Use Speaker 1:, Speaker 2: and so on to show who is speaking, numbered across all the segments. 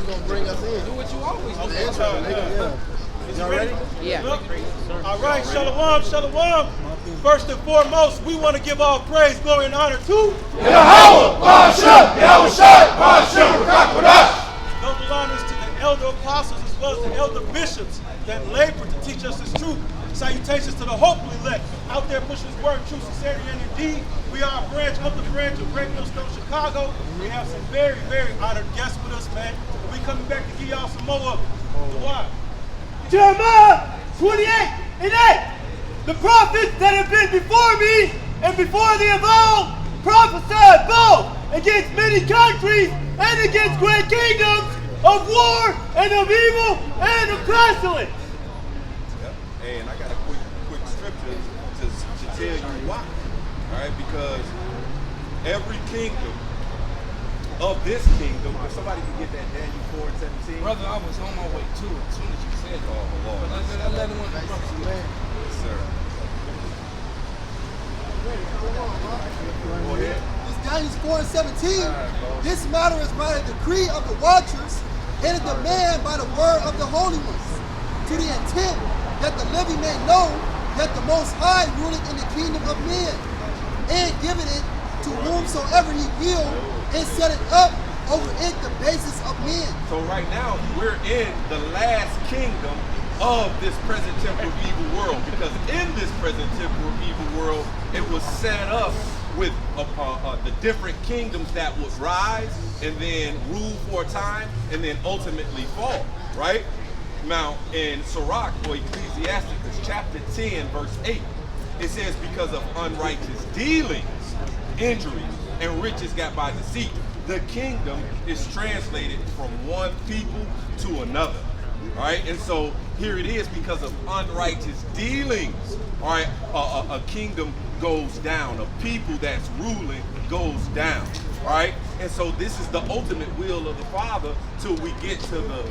Speaker 1: gonna bring us in.
Speaker 2: Do what you always do.
Speaker 1: Y'all ready?
Speaker 3: Yeah.
Speaker 4: All right, shalom, shalom. First and foremost, we want to give all praise, glory, and honor to
Speaker 5: Yahweh, Ba'ashem, Yahushai, Ba'ashem, Rakakwadash.
Speaker 4: double honors to the elder apostles as well as the elder bishops that labor to teach us this truth. Salutations to the hopefully elect out there pushing this word, truth, sincerity, and indeed. We are a branch of the branch of Great Millstone, Chicago. We have some very, very honored guests with us, man. We coming back to give y'all some more of them. Why?
Speaker 6: Jeremiah 28:8. The prophets that have been before me and before thee of old prophesied both against many countries and against great kingdoms of war and of evil and of pestilence.
Speaker 5: Yep. And I got a quick scripture to tell you why. All right, because every kingdom of this kingdom, if somebody can get that Daniel 4:17.
Speaker 2: Brother, I was on my way to it as soon as you said that.
Speaker 5: Oh, Lord.
Speaker 2: But I let him interrupt you.
Speaker 5: Yes, sir. Go ahead.
Speaker 1: It's Daniel 4:17. This matter is by the decree of the watchers and a demand by the word of the holy ones, to the intent that the living may know that the Most High ruleth in the kingdom of men, and giveth it to whomsoever he will, and set it up over it the basis of men.
Speaker 5: So right now, we're in the last kingdom of this present temporal evil world, because in this present temporal evil world, it was set up with the different kingdoms that would rise and then rule for a time and then ultimately fall, right? Now, in Sirach, or Ecclesiastes, chapter 10, verse 8, it says, because of unrighteous dealings, injuries, and riches got by deceit, the kingdom is translated from one people to another. All right, and so here it is, because of unrighteous dealings. All right, a kingdom goes down, a people that's ruling goes down. All right, and so this is the ultimate will of the Father till we get to the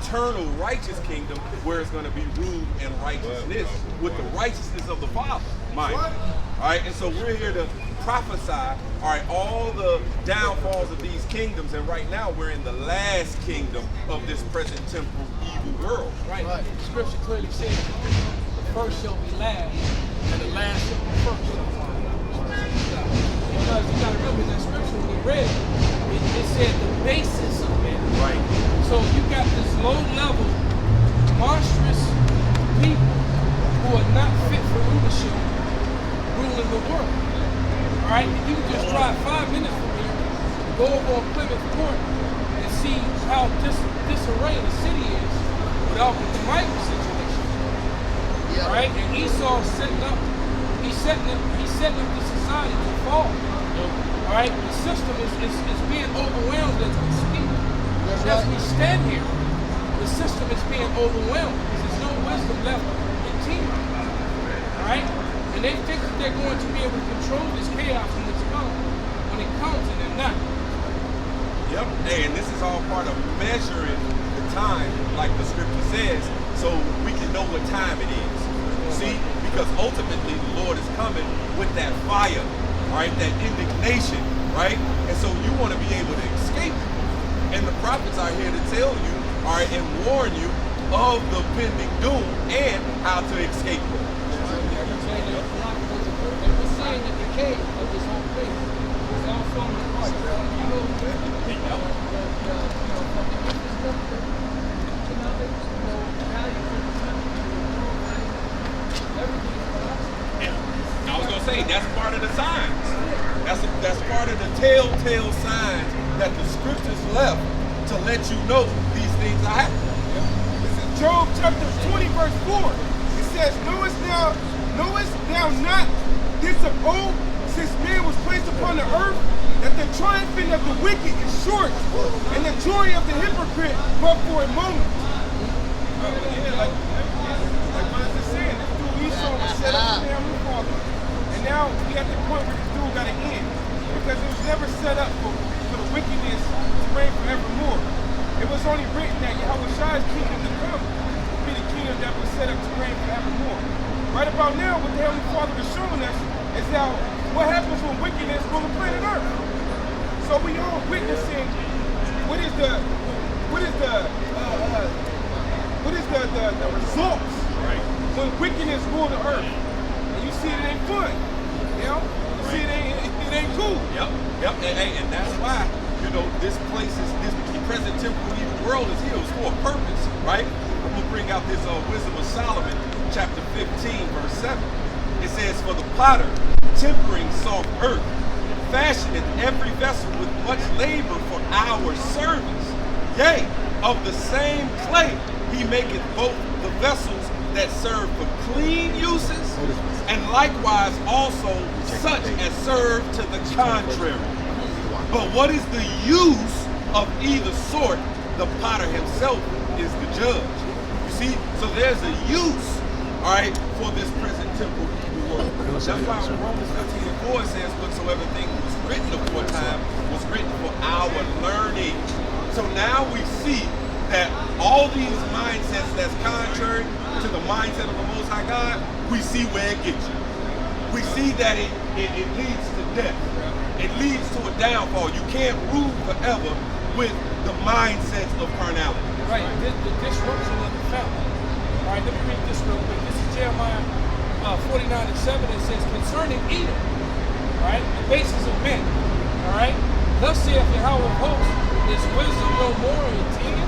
Speaker 5: eternal righteous kingdom, where it's going to be ruled in righteousness with the righteousness of the Father, mind. All right, and so we're here to prophesy, all right, all the downfalls of these kingdoms, and right now we're in the last kingdom of this present temporal evil world.
Speaker 2: Right. The scripture clearly says the first shall be last, and the last shall be first. Because you got to remember that scripture when we read it said the basis of man.
Speaker 5: Right.
Speaker 2: So you got this low-level, monstrous people who are not fit for rulership ruling the world. All right, you can just drive 5 minutes from here, go over on Plymouth Court, and see how disarray the city is without the Edomite situation.
Speaker 1: Yeah.
Speaker 2: All right, and Esau setting up the society to fall. All right, the system is being overwhelmed as we speak. As we stand here, the system is being overwhelmed because there's no wisdom left in team. All right. And they think that they're going to be able to control this chaos when it comes, and they're not.
Speaker 5: Yep, and this is all part of measuring the time, like the scripture says, so we can know what time it is. See, because ultimately the Lord is coming with that fire, right? That indignation, right? And so you want to be able to escape it. And the prophets are here to tell you, all right, and warn you of the pending doom and how to escape it.
Speaker 3: And we're seeing the decay of this whole thing. It's all falling apart.
Speaker 5: I was gonna say that's part of the signs. That's part of the telltale signs that the scriptures left to let you know these things are happening.
Speaker 7: This is Job chapter 20, verse 4. It says, knowest thou not this of old, since man was placed upon the earth, that the triumphing of the wicked is short, and the joy of the hypocrite but for a moment. Like what is it saying? This dude Esau was set up to family father. And now we at the point where this dude got to end. Because it was never set up for the wickedness to reign forevermore. It was only written that Yahweh's kingdom to come would be the kingdom that was set up to reign forevermore. Right about now, what the Heavenly Father is showing us is now what happens when wickedness rule the planet Earth. So we all witnessing what is the results when wickedness rule the earth. And you see it ain't fun. You know? You see it ain't cool.
Speaker 5: Yep. And that's why, this place is this present temporal evil world is here. It's for a purpose, right? I'm gonna bring out this Wisdom of Solomon, chapter 15, verse 7. It says, "For the potter, tempering soft earth, fashioneth every vessel with much labor for our service. Yea, of the same clay he maketh both the vessels that serve for clean uses, and likewise also such as serve to the contrary. But what is the use of either sort? The potter himself is the judge." You see, so there's a use, all right, for this present temporal evil world. That's why Romans 15:4 says, "Whatsoever thing was written aforetime was written for our learning." So now we see that all these mindsets that's contrary to the mindset of the Most High God, we see where it gets you. We see that it leads to death. It leads to a downfall. You can't rule forever with the mindsets of carnality.
Speaker 2: Right, the disruption of the family. All right, let me read this real quick. This is Jeremiah 49:7. It says, "Concerning Edom, all right, the basis of men, all right, thus saith Yahweh of hosts, is wisdom no more in 10?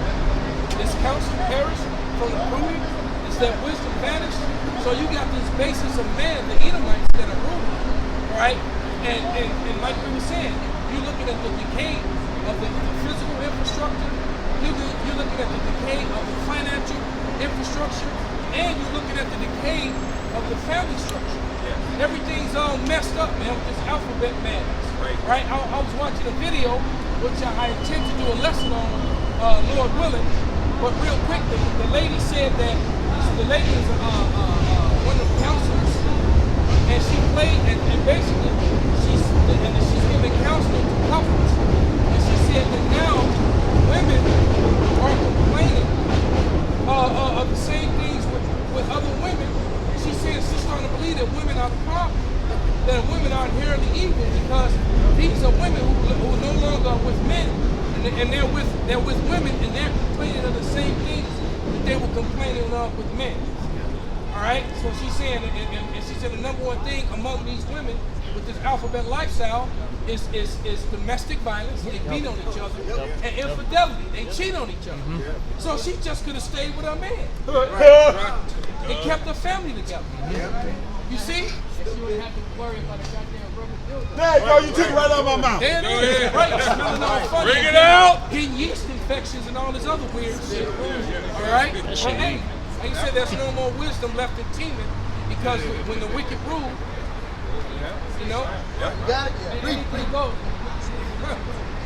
Speaker 2: Is counsel perished from the prudent? Is that wisdom vanished?" So you got this basis of men, the Edomites, that are ruling, right? And like we were saying, you're looking at the decay of the physical infrastructure, you're looking at the decay of the financial infrastructure, and you're looking at the decay of the family structure. Yeah. Everything's all messed up, man, with this alphabet madness. Right? I was watching a video, which I intend to do a lesson on, Lord willing, but real quick, the lady said that, the lady is one of the counselors, and she played, and basically, she's giving counseling to couples, and she said that now women are complaining of the same things with other women. She said she's starting to believe that women are the problem, that women are inherently evil because these are women who are no longer with men, and they're with women, and they're complaining of the same things that they were complaining of with men. All right, so she's saying, and she said the number one thing among these women with this alphabet lifestyle is domestic violence. They beat on each other, and infidelity. They cheat on each other. So she just could have stayed with her man. It kept her family together. You see?
Speaker 3: She wouldn't have to worry about a goddamn rubber dildo.
Speaker 6: There you go, you took it right out of my mouth.
Speaker 2: There it is. Right, smelling all funny.
Speaker 5: Bring it out.
Speaker 2: Getting yeast infections and all this other weird shit. All right? But hey, like you said, there's no more wisdom left in teaming because when the wicked rule, you know?
Speaker 1: You got it? Read.
Speaker 3: Anything goes.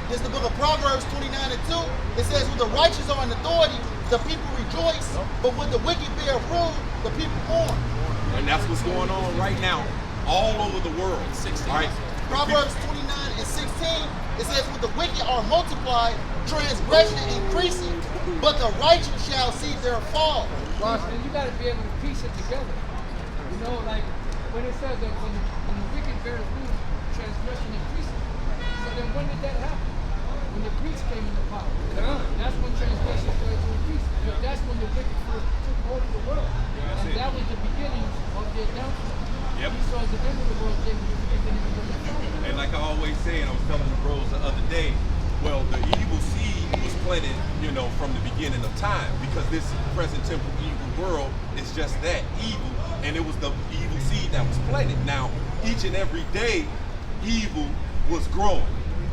Speaker 1: This is the book of Proverbs 29:2. It says, "When the righteous are in authority, the people rejoice, but when the wicked bear rule, the people mourn."
Speaker 5: And that's what's going on right now, all over the world. 16. All right.
Speaker 1: Proverbs 29:16, it says, "When the wicked are multiplied, transgression increasing, but the righteous shall see their fall."
Speaker 3: And you got to be able to piece it together. You know, like when it says that when the wicked bear rule, transgression increases. So then when did that happen? When the priests came into power. That's when transgression started to increase. Because that's when the wicked first took hold of the world. And that was the beginning of their downfall.
Speaker 5: Yep.
Speaker 3: He saw the end of the world came because they didn't even go to power.
Speaker 5: And like I always say, and I was telling the bros the other day, well, the evil seed was planted, from the beginning of time, because this present temporal evil world is just that, evil, and it was the evil seed that was planted. Now, each and every day, evil was growing,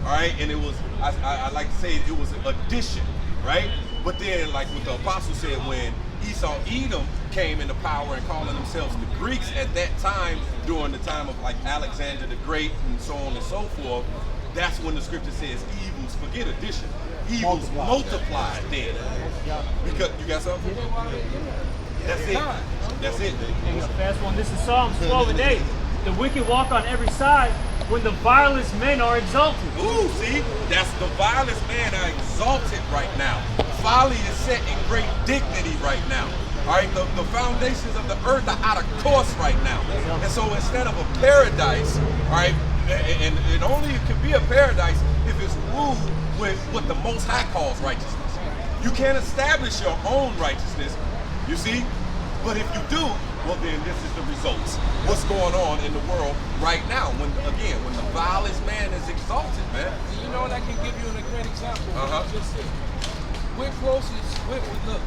Speaker 5: all right? And it was, I like to say, it was an addition, right? But then, like what the apostle said, when Esau, Edom came into power and calling themselves the Greeks at that time, during the time of like Alexander the Great and so on and so forth, that's when the scripture says evils, forget addition, evils multiplied then. Because, you got something? That's it. That's it.
Speaker 8: Fast one. This is Psalms 12:8. The wicked walk on every side when the vilest men are exalted.
Speaker 5: Ooh, see? That's the vilest men are exalted right now. Folly is set in great dignity right now. All right, the foundations of the earth are out of course right now. And so instead of a paradise, all right, and only it could be a paradise if it's ruled with what the Most High calls righteousness. You can't establish your own righteousness, you see? But if you do, well then this is the results. What's going on in the world right now when the vilest man is exalted, man.
Speaker 2: You know what, I can give you a great example of what you just said. We're closest, look,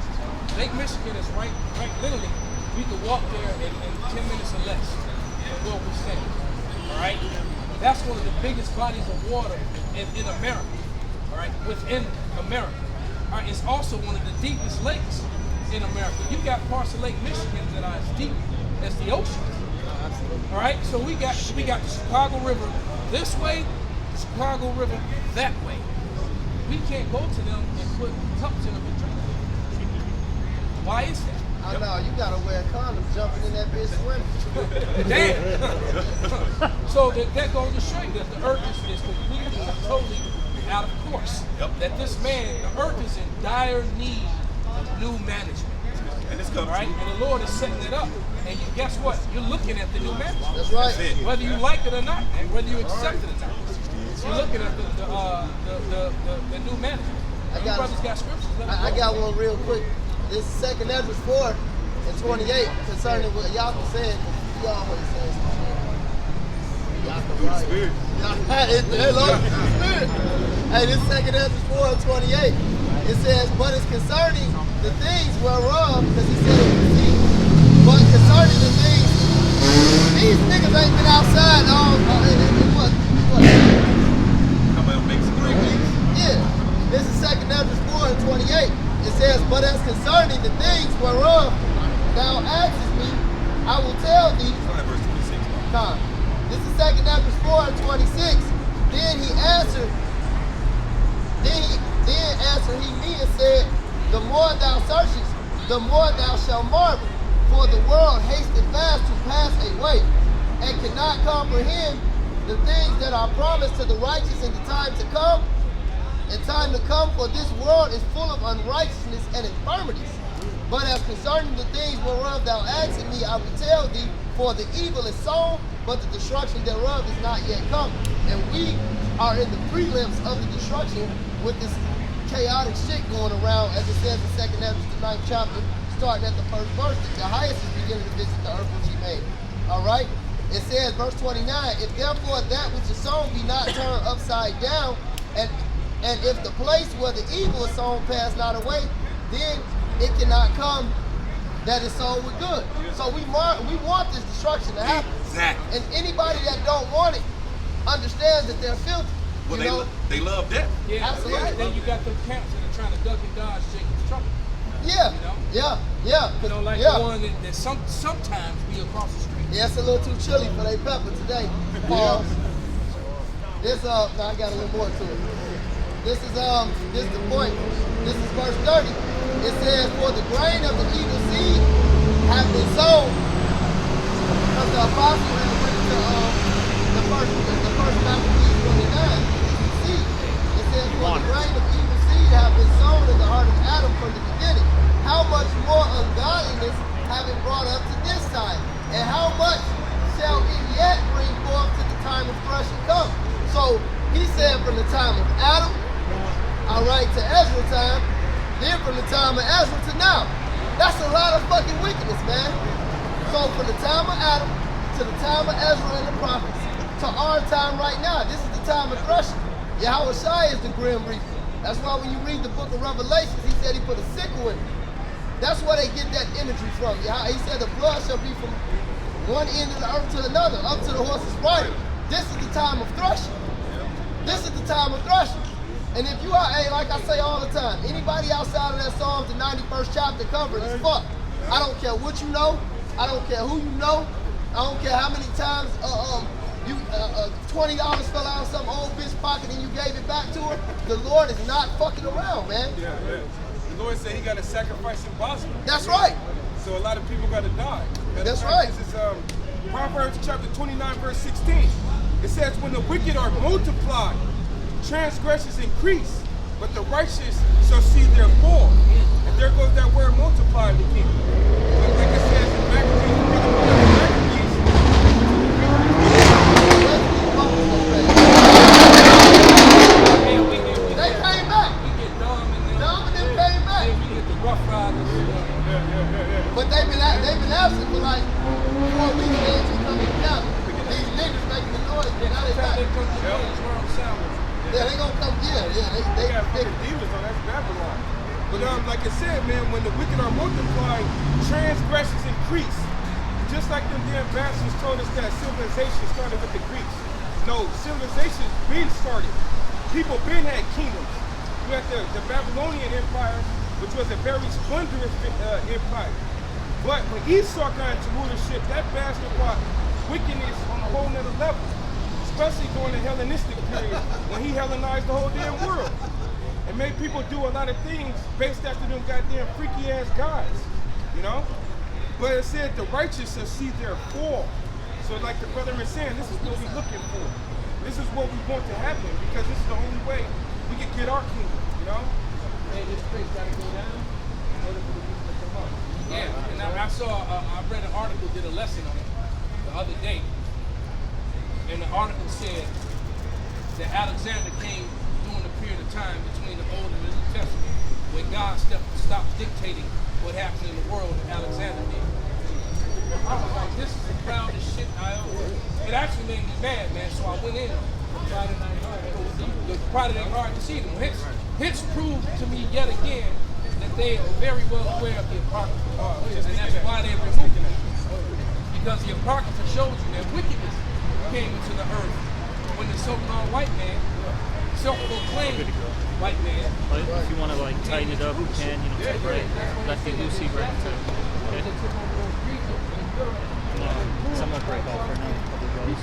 Speaker 2: Lake Michigan is right, literally, we could walk there in 10 minutes or less from where we're staying, all right? That's one of the biggest bodies of water in America, all right, within America. All right, it's also one of the deepest lakes in America. You got parts of Lake Michigan that are as deep as the ocean. All right, so we got the Chicago River this way, the Chicago River that way. We can't go to them and put cups in them and drink. Why is that?
Speaker 1: I know, you gotta wear condoms jumping in that bitch swimming.
Speaker 2: Damn. So that goes to show you that the earth is completely and totally out of course. That this man, the earth is in dire need of new management.
Speaker 5: And it's coming.
Speaker 2: Right? And the Lord is setting it up. And guess what? You're looking at the new management.
Speaker 1: That's right.
Speaker 2: Whether you like it or not, and whether you accept it or not. You're looking at the new management. You brothers got scriptures.
Speaker 1: I got one real quick. This is 2 Ezra 4 and 28 concerning what Yaakov said. He always says Yaakov, right? Spirit. Hey, this is 2 Ezra 4 and 28. It says, but it's concerning the things whereof, because he said it was deep, but concerning the things, these niggas ain't been outside what?
Speaker 5: Come on, make some 3 weeks.
Speaker 1: Yeah. This is 2 Ezra 4 and 28. It says, but as concerning the things whereof thou askest me, I will tell thee.
Speaker 5: Verse 26.
Speaker 1: Nah. This is 2 Ezra 4 and 26. Then he answered he me and said, the more thou searchest, the more thou shalt marvel. For the world hasted fast to pass away, and cannot comprehend the things that are promised to the righteous in the time to come. In time to come, for this world is full of unrighteousness and infirmities. But as concerning the things whereof thou askest me, I will tell thee, for the evil is sown, but the destruction thereof is not yet come. And we are in the prelims of the destruction with this chaotic shit going around, as it says in 2 Ezra, the 9th chapter, starting at the 1st verse. The highest is beginning to visit the earth which he made. All right? It says, verse 29, if therefore that which is sown be not turned upside down, and if the place where the evil is sown pass not away, then it cannot come that is sown with good. So we want this destruction to happen.
Speaker 5: Exactly.
Speaker 1: And anybody that don't want it understands that they're filthy.
Speaker 5: Well, they love death.
Speaker 2: Yeah,
Speaker 1: absolutely.
Speaker 2: Then you got them camps that are trying to duck and dodge Jacob's trouble.
Speaker 1: Yeah,
Speaker 2: you know?
Speaker 1: yeah.
Speaker 2: You know, like the one that sometimes be across the street.
Speaker 1: Yeah, it's a little too chilly for their pepper today. Pause. This now I got a little more to it. This is the point. This is verse 30. It says, for the grain of the evil seed have been sown. Because the apostle went to the first Maccabees 29. Seed. It says, for the grain of evil seed have been sown in the heart of Adam from the beginning. How much more ungodliness have it brought up to this time? And how much shall it yet bring forth to the time of threshing come? So he said from the time of Adam, all right, to Ezra time, then from the time of Ezra to now. That's a lot of fucking wickedness, man. So from the time of Adam to the time of Ezra and the prophets to our time right now, this is the time of threshing. Yahweh Shai is the grim reaper. That's why when you read the book of Revelations, he said he put a sickle in it. That's where they get that imagery from. He said the blood shall be from one end of the earth to another, up to the horse's bridle. This is the time of threshing. This is the time of threshing. And if you are, like I say all the time, anybody outside of that Psalms, the 91st chapter covered is fuck. I don't care what you know. I don't care who you know. I don't care how many times you $20 fell out of some old bitch pocket and you gave it back to her. The Lord is not fucking around, man.
Speaker 7: Yeah. The Lord said he got to sacrifice in Bosnia.
Speaker 1: That's right.
Speaker 7: So a lot of people got to die.
Speaker 1: That's right.
Speaker 7: This is Proverbs chapter 29, verse 16. It says, when the wicked are multiplied, transgressions increase, but the righteous shall see their fall. And there goes that word multiplied again. But like it says in Maccabees,
Speaker 1: Yeah,
Speaker 7: They got fucking demons on, that's Babylon. But like I said, man, when the wicked are multiplied, transgressions increase. Just like them damn bastards told us that civilization started with the Greeks. No, civilization been started. People been had kingdoms. You had the Babylonian Empire, which was a very splendorous empire. But when Esau got into rulership, that bastard brought wickedness on a whole nother level. Especially during the Hellenistic period, when he Hellenized the whole damn world. And made people do a lot of things based after them goddamn freaky ass gods, you know? But it said the righteous shall see their fall. So like the brother is saying, this is what we're looking for. This is what we want to happen, because this is the only way we can get our kingdom, you know?
Speaker 3: Hey, this place gotta go down in order for the people to come up.
Speaker 2: Yeah, and I read an article, did a lesson on it the other day. And the article said that Alexander came during the period of time between the Old and the New Testament when God stopped dictating what happened in the world and Alexander did. I was like, this is the proudest shit I ever heard. It actually made me mad, man, so I went in. The Friday Night Hard to see them. Hits proved to me yet again that they are very well aware of the Apocrypha, and that's why they removed it. Because the Apocrypha shows you that wickedness came into the earth when the so-called white man, self-proclaimed white man.
Speaker 8: But if you want to like tighten it up, you can, you know, take right, lefty loosey right to, okay? No, some will break off right now, a couple goes.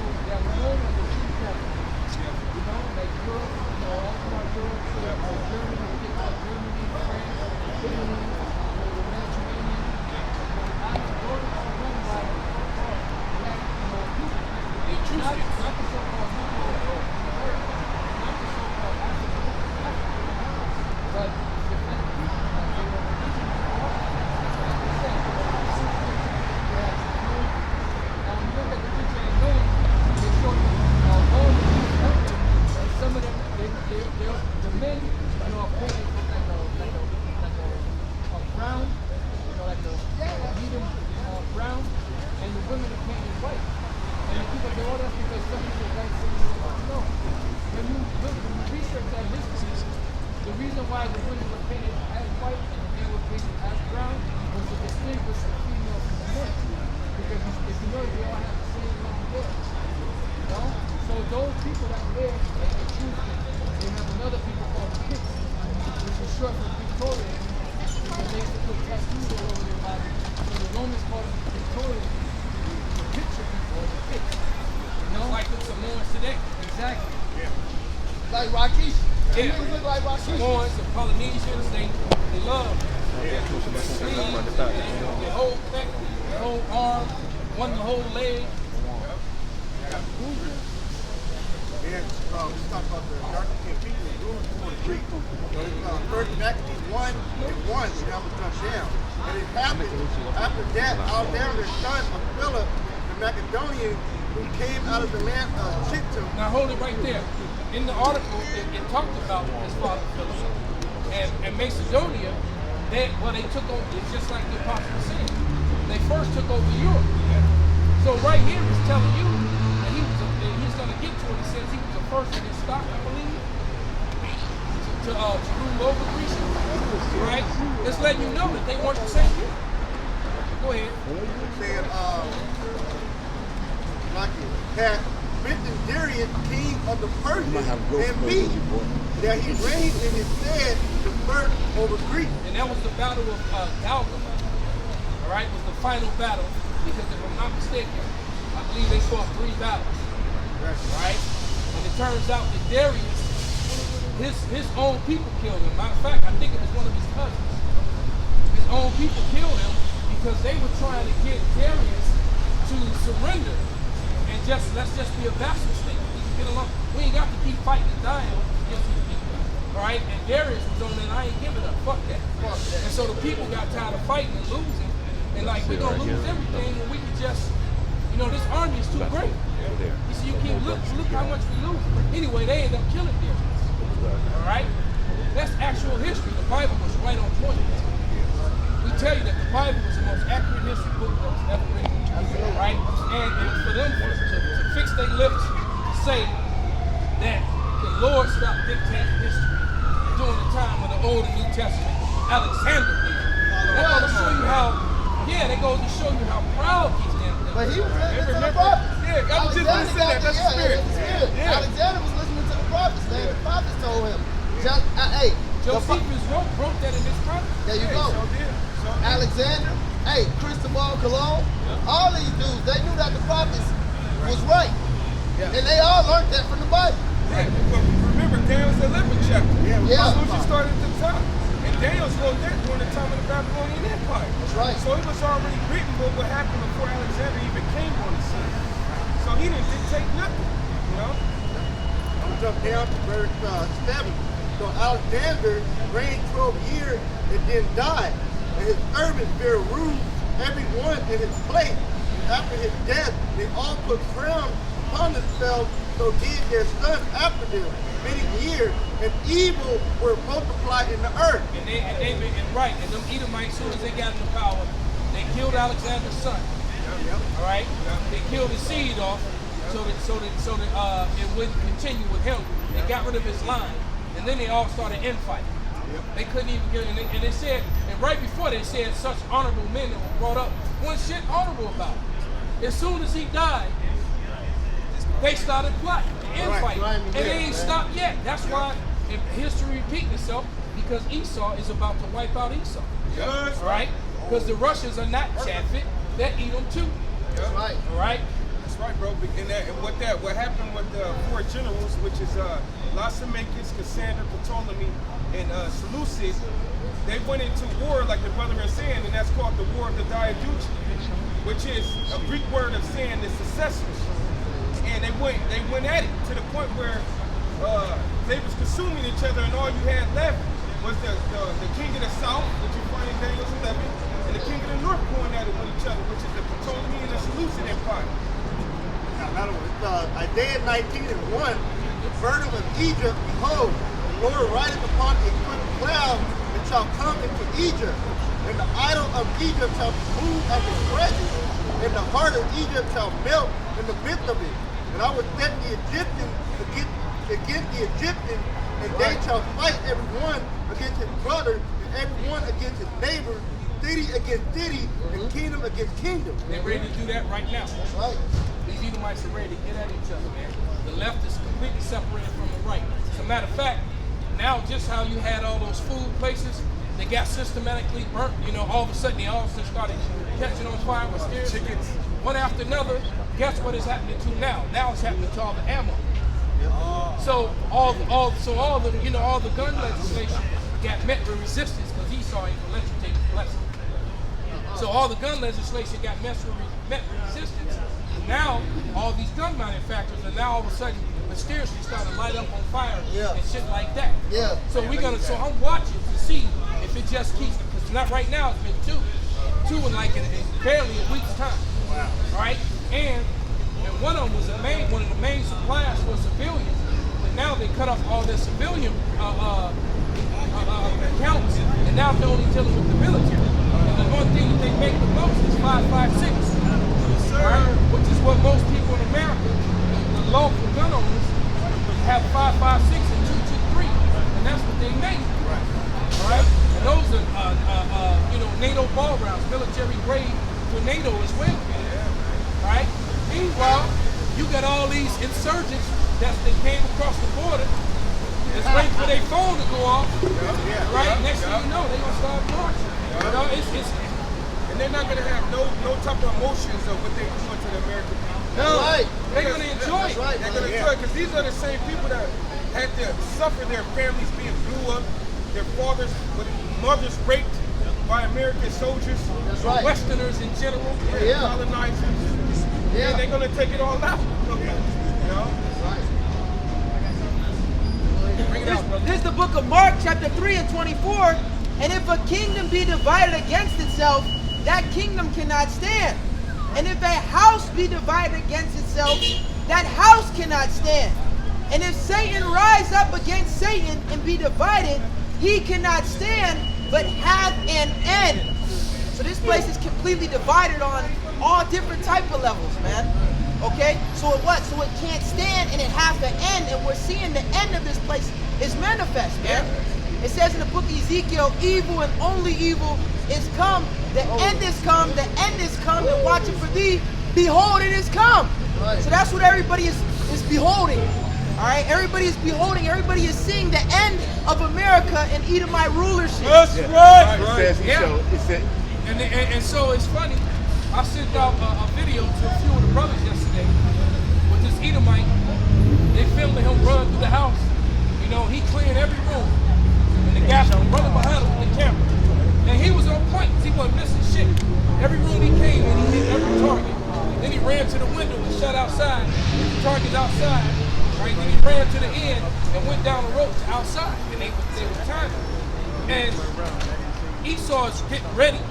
Speaker 2: Moines, the Polynesians, they love their whole neck, their whole arm, one the whole leg.
Speaker 9: And let's talk about the dark king people ruling before the Greeks. First Maccabees 1 and 1, the numbers come down. And it happened after that, Ahrayamlab, the son of Philip, the Macedonian, who came out of the land of Chittim.
Speaker 2: Now hold it right there. In the article, it talked about his father Philip and Macedonia. They took over. It's just like the Apostle said. They first took over Europe. So right here is telling you that he's going to get to it. He says he was the first in his stock, I believe, to rule over Greece. Right? It's letting you know that they weren't the same. Go ahead.
Speaker 9: Saying, had written Darius, king of the Persians, and me, that he reigned in his stead the first over Greece.
Speaker 2: And that was the battle of Galgam. All right, was the final battle, because if I'm not mistaken, I believe they fought 3 battles. Right? And it turns out that Darius, his own people killed him. Matter of fact, I think it was one of his cousins. His own people killed him because they were trying to get Darius to surrender and let's just be a vassal state. We can get along. We ain't got to keep fighting and dying against these people. All right? And Darius was on that, I ain't giving up. Fuck that. And so the people got tired of fighting and losing. And like, we're going to lose everything when we can just, this army is too great. You see, you keep look how much we lose. Anyway, they end up killing Darius. All right? That's actual history. The Bible was right on point. We tell you that the Bible was the most accurate history book that was ever written. Right? And for them to fix their lips, say that the Lord stopped dictating history. during the time of the Old and New Testament, Alexander did. That goes to show you how, that goes to show you how proud these damn things.
Speaker 1: But he was listening to the prophets.
Speaker 7: Yeah, I was just going to say that. That's the spirit. Yeah.
Speaker 1: Alexander was listening to the prophets, man. The prophets told him.
Speaker 2: Josephus wrote that in his prophet.
Speaker 1: There you go. Alexander, Cristobal Colon, all these dudes, they knew that the prophets was right. And they all learned that from the Bible.
Speaker 7: Right, but remember, Daniel's 11th chapter. Solution started at the top. And Daniel wrote that during the time of the Babylonian Empire.
Speaker 1: That's right.
Speaker 7: So it was already written what would happen before Alexander even came on the scene. So he didn't dictate nothing, you know?
Speaker 9: I'm going to jump down to verse 7. So Alexander reigned 12 years and then died. And his servants bare rule, every one in his place. And after his death, they all put crowns upon themselves, so did their sons after them many years, and evil were multiplied in the earth.
Speaker 2: And them Edomites, as soon as they got into power, they killed Alexander's son. All right, they killed his seed off, so that it wouldn't continue with him. They got rid of his line, and then they all started infighting. They couldn't even get in, and they said, and right before they said, such honorable men that were brought up, one shit honorable about it. As soon as he died, they started plotting, infighting, and they ain't stopped yet. That's why history repeats itself, because Esau is about to wipe out Esau.
Speaker 7: Yes.
Speaker 2: All right? Because the Russians are not Japhet, they're Edom too.
Speaker 1: That's right.
Speaker 2: All right?
Speaker 7: That's right, bro. And what happened with the four generals, which is Lysimachus, Cassander, Ptolemy, and Seleucid, they went into war, like the brother is saying, and that's called the War of the Diaduchi, which is a Greek word of saying the successors. And they went at it to the point where they was consuming each other, and all you had left was the king of the south, which you find in Daniel 11, and the king of the north going at it with each other, which is the Ptolemy and the Seleucid Empire.
Speaker 9: Now, Isaiah 19 and 1, the burden of Egypt, behold, the Lord rideth upon a swift cloud, and shall come into Egypt, and the idol of Egypt shall be moved at his presence, and the heart of Egypt shall melt in the midst of it. And I will set the Egyptians against the Egyptians, and they shall fight every one against his brother, and every one against his neighbor, city against city, and kingdom against kingdom.
Speaker 2: They're ready to do that right now.
Speaker 1: That's right.
Speaker 2: These Edomites are ready to get at each other, man. The left is completely separated from the right. As a matter of fact, now just how you had all those food places, they got systematically burnt, all of a sudden they all just started catching on fire with steers, chickens, one after another. Guess what is happening to now? Now it's happening to all the ammo. So all the gun legislation got met with resistance because Esau ain't gonna let you take his blessing. So all the gun legislation got met with resistance. Now all these gun manufacturers are now all of a sudden mysteriously starting to light up on fire and shit like that.
Speaker 1: Yeah.
Speaker 2: So I'm watching to see if it just keeps, because not right now it's been two in barely a week's time. Wow. Right? And one of them was one of the main suppliers for civilians, but now they cut off all their civilian accounts, and now they're only dealing with the military. And the one thing that they make the most is 5.56, right? Which is what most people in America, the lawful gun owners, have 5.56 and 223, and that's what they make. All right? And those are NATO ball rounds, military grade tornado as well. Right? Meanwhile, you got all these insurgents that came across the border. It's waiting for their phone to go off. Right? Next thing you know, they're gonna start marching.
Speaker 7: And they're not gonna have no type of emotions of what they're doing to the American people.
Speaker 2: No, they're gonna enjoy it.
Speaker 7: They're gonna enjoy it because these are the same people that had to suffer their families being blew up, their fathers, mothers raped by American soldiers,
Speaker 2: Westerners in general,
Speaker 7: colonizers. And they're gonna take it all out.
Speaker 10: This is the book of Mark, chapter 3 and 24. And if a kingdom be divided against itself, that kingdom cannot stand. And if a house be divided against itself, that house cannot stand. And if Satan rise up against Satan and be divided, he cannot stand, but hath an end. So this place is completely divided on all different type of levels, man. Okay? So it can't stand and it has to end, and we're seeing the end of this place is manifest, man. It says in the book of Ezekiel, evil and only evil is come. The end is come. The end is come. And watching for thee. Behold, it is come. So that's what everybody is beholding. All right, everybody is beholding. Everybody is seeing the end of America and Edomite rulership.
Speaker 4: That's right.
Speaker 2: And so it's funny. I sent out a video to a few of the brothers yesterday with this Edomite. They filming him run through the house. You know, he cleared every room. And the guys were running behind him with the camera. And he was on point because he wasn't missing shit. Every room he came in, he hit every target. Then he ran to the window and shut outside. The target's outside. Right? Then he ran to the end and went down the road to outside. And they were timing. And Esau is getting ready,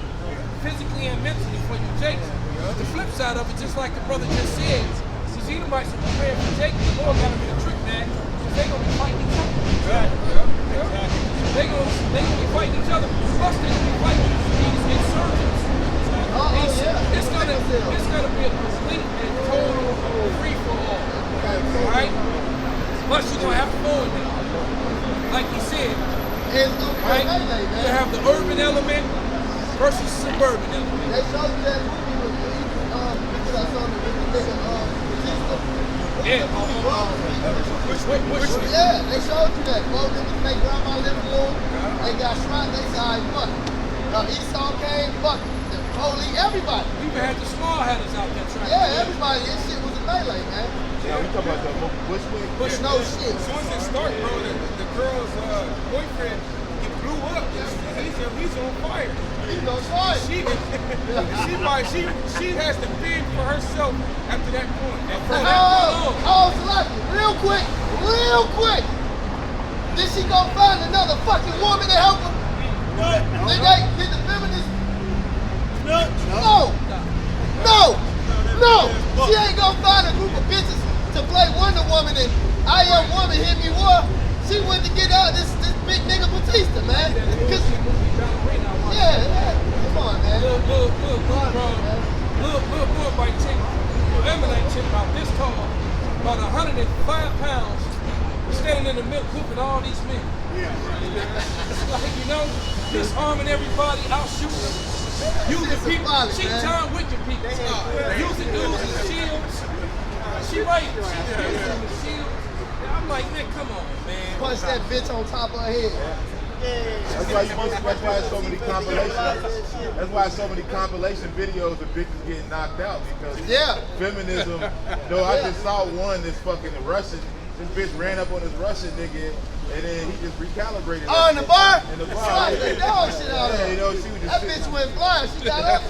Speaker 2: physically and mentally, for you, Jacob. But the flip side of it, just like the brother just said, these Edomites are prepared for Jacob. The Lord got him in a trick bag because they're going to be fighting each other. They're going to be fighting each other. Plus, they're going to be fighting these insurgents. It's gonna be a complete and total free for all. Alright? Plus you're gonna have foreign now. Like he said. Right? You have the urban element versus suburban element.
Speaker 1: They showed you that movie with because I saw the
Speaker 2: Yeah. Which
Speaker 1: yeah, they showed you that. Both niggas make grandma living room. They got shot, they said, fuck. Esau came, fuck. Holy, everybody.
Speaker 2: We even had the small headers out there trying to
Speaker 1: everybody. This shit was a melee, man.
Speaker 9: Yeah, we talking about the
Speaker 1: Bush no shit.
Speaker 7: As soon as it started, bro, the girl's boyfriend, he blew up. He's on fire.
Speaker 1: He's on fire.
Speaker 7: She has to fend for herself after that point.
Speaker 1: Real quick. Did she go find another fucking woman to help her? Did the feminists? No. She ain't gonna find a group of bitches to play Wonder Woman and I Am Woman hit me war. She went to get out this big nigga Batista, man. Come on, man.
Speaker 2: Little boy chick, Edomite chick about this tall, about 105 pounds, standing in the middle whooping all these men. It's like, you know, disarming everybody, out shooting them. Using people, she John Wicked people. Using dudes as shields. She right. She using the shields. I'm like, man, come on, man.
Speaker 1: Punch that bitch on top of her head.
Speaker 9: That's why so many compilations. That's why so many compilation videos of bitches getting knocked out because feminism. Though I just saw one that's fucking Russian. This bitch ran up on this Russian nigga and then he just recalibrated.
Speaker 1: Oh, in the bar?
Speaker 9: In the bar.
Speaker 1: The dog shit out of her.
Speaker 9: You know, she was just
Speaker 1: that bitch went blind. She got up.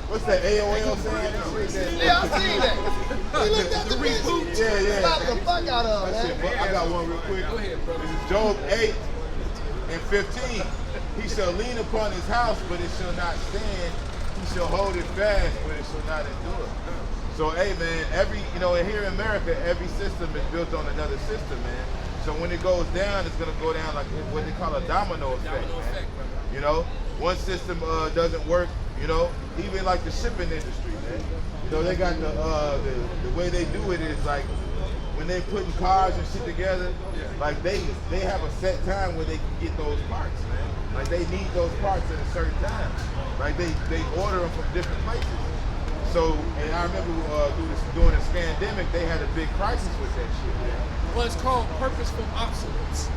Speaker 9: What's that AOL saying?
Speaker 1: Yeah, I seen that. He looked at the bitch.
Speaker 9: Yeah.
Speaker 1: Slapped the fuck out of her, man.
Speaker 9: I got one real quick.
Speaker 2: Go ahead, bro.
Speaker 9: This is Job 8 and 15. He shall lean upon his house, but it shall not stand. He shall hold it fast, but it shall not endure. So, hey, man, here in America, every system is built on another system, man. So when it goes down, it's going to go down like what they call a domino effect, man. You know, one system doesn't work, you know, even like the shipping industry, man. You know, they got the way they do it is like when they putting cars and shit together, like they have a set time where they can get those parts, man. Like they need those parts at a certain time. Like they order them from different places. So, and I remember during the pandemic, they had a big crisis with that shit, man.
Speaker 2: Well, it's called purposeful obsolescence.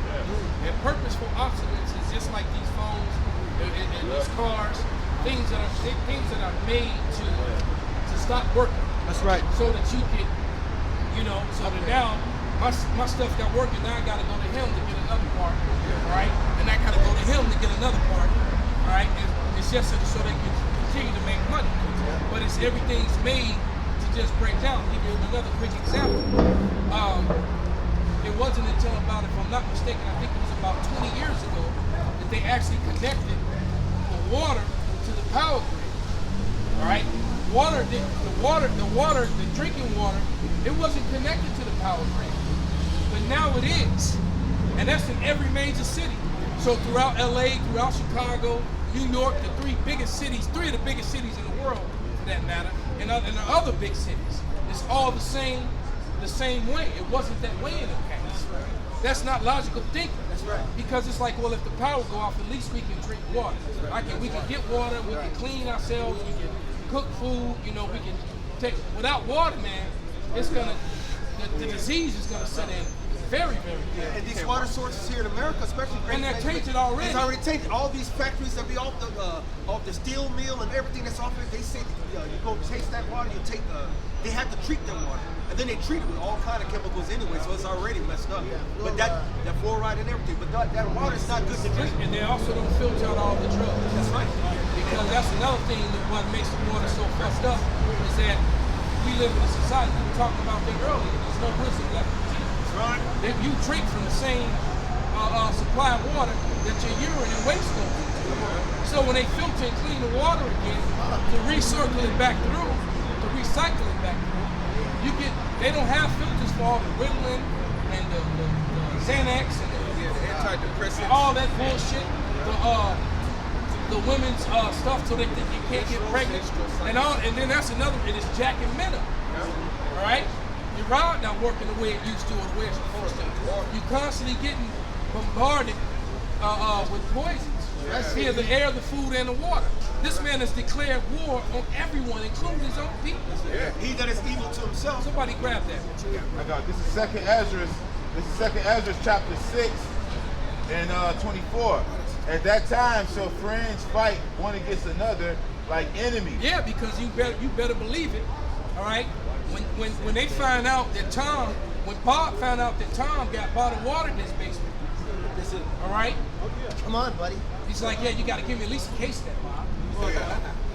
Speaker 2: And purposeful obsolescence is just like these phones and these cars, things that are made to stop working.
Speaker 1: That's right.
Speaker 2: So that you can, so that now my stuff got working. Now I got to go to him to get another part, all right? And I got to go to him to get another part, all right? And it's just so they can continue to make money. But everything's made to just break down. I'll give you another quick example. It wasn't until about, if I'm not mistaken, I think it was about 20 years ago that they actually connected the water to the power grid. All right, the drinking water, it wasn't connected to the power grid, but now it is, and that's in every major city. So throughout LA, throughout Chicago, New York, three of the biggest cities in the world, for that matter, and the other big cities, it's all the same way. It wasn't that way in the past. That's not logical thinking.
Speaker 1: That's right.
Speaker 2: Because it's like, well, if the power go off, at least we can drink water. We can get water, we can clean ourselves, we can cook food, you know, we can take, without water, man, it's gonna, the disease is gonna set in very, very quick.
Speaker 1: And these water sources here in America, especially Great
Speaker 2: And they're
Speaker 1: Plains,
Speaker 2: tainted already.
Speaker 1: It's already tainted. All these factories that be off the steel mill and everything that's off it, they say you go taste that water, you take they have to treat that water. And then they treat it with all kind of chemicals anyway, so it's already messed up. But that fluoride and everything, but that water is not good to drink.
Speaker 2: And they also don't filter out all the drugs.
Speaker 1: That's right.
Speaker 2: Because that's another thing that what makes the water so fucked up is that we live in a society, we were talking about that earlier, there's no wisdom left in the teeth.
Speaker 1: Right.
Speaker 2: If you drink from the same supply of water that your urine and waste go through. So when they filter and clean the water again, to recircle it back through, to recycle it back through, they don't have filters for all the Ritalin and the Xanax and
Speaker 1: the antidepressants,
Speaker 2: all that bullshit. The women's stuff, so they think you can't get pregnant, and then that's another. It is jacking men up. All right, your rod not working the way it used to or the way it's supposed to. You constantly getting bombarded with poisons. Via the air, the food, and the water. This man has declared war on everyone, including his own people.
Speaker 1: He that is evil to himself.
Speaker 2: Somebody grab that.
Speaker 11: I got this is Second Ezra. This is Second Ezra chapter 6 and 24. At that time, shall friends fight one against another like enemies.
Speaker 2: Yeah, because you better believe it. All right. When they find out that when Bob found out that Tom got bottled water in his basement. All right.
Speaker 1: Come on, buddy.
Speaker 2: He's like, yeah, you got to give me at least a case of that, Bob.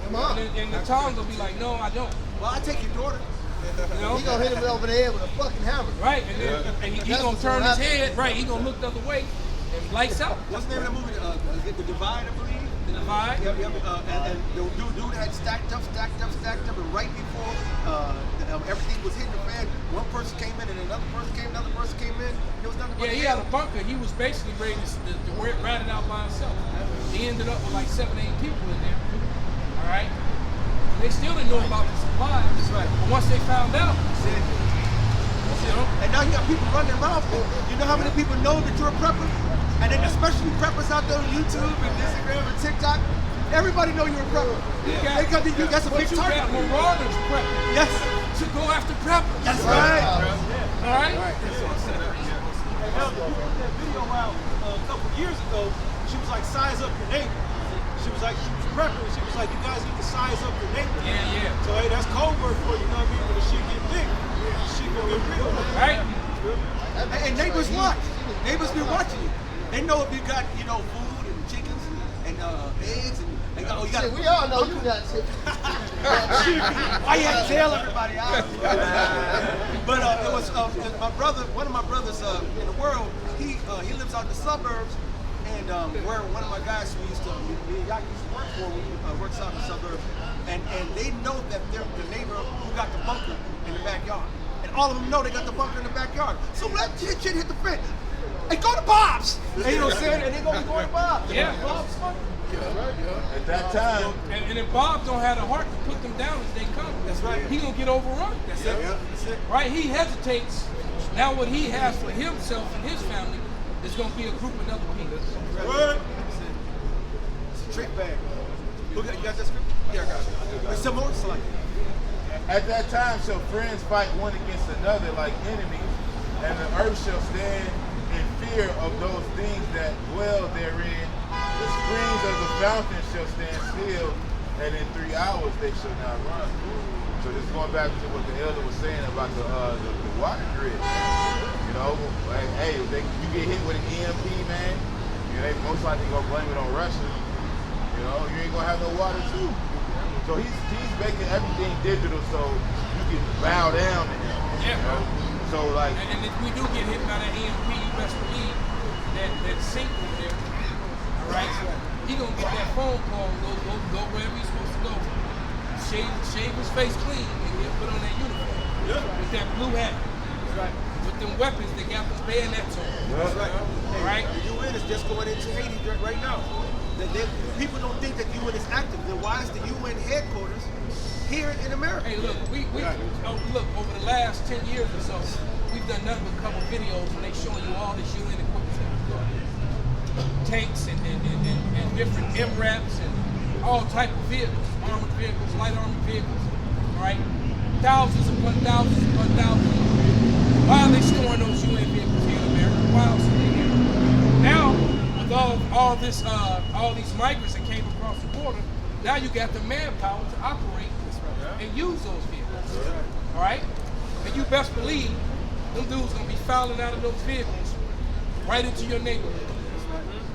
Speaker 1: Come on.
Speaker 2: And the Tom gonna be like, no, I don't.
Speaker 1: Well, I take your daughter.
Speaker 2: You know?
Speaker 1: He gonna hit him over the head with a fucking hammer.
Speaker 2: Right, and he gonna turn his head. Right, he gonna look the other way and lights out.
Speaker 1: What's the name of the movie? The Divide, I believe.
Speaker 2: The Divide.
Speaker 1: Yep. And the dude had stacked up, and right before everything was hitting the fan, one person came in, and another person came in. It was nothing but
Speaker 2: he had a bunker. He was basically ready to rat it out by himself. He ended up with like 7, 8 people in there. All right. They still didn't know about the supply.
Speaker 1: That's right.
Speaker 2: But once they found out,
Speaker 1: you know, and now you got people running their mouth. You know how many people know that you're a prepper? And then especially preppers out there on YouTube and Instagram and TikTok. Everybody know you're a prepper. That's a big target.
Speaker 2: You got marauders preppers.
Speaker 1: Yes.
Speaker 2: To go after preppers.
Speaker 1: That's right.
Speaker 2: All right.
Speaker 4: Hell, you put that video out a couple years ago. She was like, size up your neighbor. She was prepping. She was like, you guys need to size up your neighbor.
Speaker 2: Yeah.
Speaker 4: So hey, that's code word for you, know what I mean? When the shit get big, she gonna get real.
Speaker 2: Right.
Speaker 1: And neighbors watch. Neighbors be watching you. They know if you got, food and chickens and eggs and you got.
Speaker 9: We all know you got chickens.
Speaker 1: Why you had to tell everybody out? But it was my brother. One of my brothers in the world. He lives out in the suburbs. And where one of my guys who used to work for, works out in the suburbs, and they know that they're the neighbor who got the bunker in the backyard. And all of them know they got the bunker in the backyard. So let shit hit the fan. Hey, go to Bob's! And you know what I'm saying? And they go to Bob's.
Speaker 2: Yeah.
Speaker 1: Bob's bunker.
Speaker 11: At that time.
Speaker 2: And if Bob don't have the heart to put them down as they come,
Speaker 1: that's right.
Speaker 2: He gonna get overrun.
Speaker 1: That's it. That's it.
Speaker 2: Right? He hesitates. Now what he has for himself and his family is gonna be a group of other people.
Speaker 1: Right. It's a trick bag. You got that script? Yeah, I got it. There's some more slide.
Speaker 11: At that time shall friends fight one against another like enemies, and the earth shall stand in fear of those things that dwell therein. The springs of the fountain shall stand still, and in 3 hours they shall not run. So this is going back to what the elder was saying about the water grid. You know, like, hey, you get hit with an EMP, man, they most likely gonna blame it on Russia. You know, you ain't gonna have no water too. So he's making everything digital so you can bow down to him.
Speaker 2: Yeah.
Speaker 11: You know? So like,
Speaker 2: and if we do get hit by that EMP, you best believe that sink over there. All right, he gonna get that phone call, go wherever he's supposed to go, shave his face clean, and get put on that uniform with that blue hat. That's right. With them weapons that got those bayonets on.
Speaker 1: That's right.
Speaker 2: All right.
Speaker 1: The UN is just going into Haiti right now. People don't think that the UN is active. Then why is the UN headquarters here in America?
Speaker 2: Hey, look, look, over the last 10 years or so, we've done nothing but a couple videos and they showing you all this UN equipment, tanks and different MRAPs and all type of vehicles, armored vehicles, light armored vehicles, all right? Thousands upon thousands upon thousands. Why are they storing those UN vehicles here in America? Why else are they here? Now, with all these migrants that came across the border, now you got the manpower to operate and use those vehicles. All right? And you best believe them dudes gonna be fouling out of those vehicles right into your neighborhood.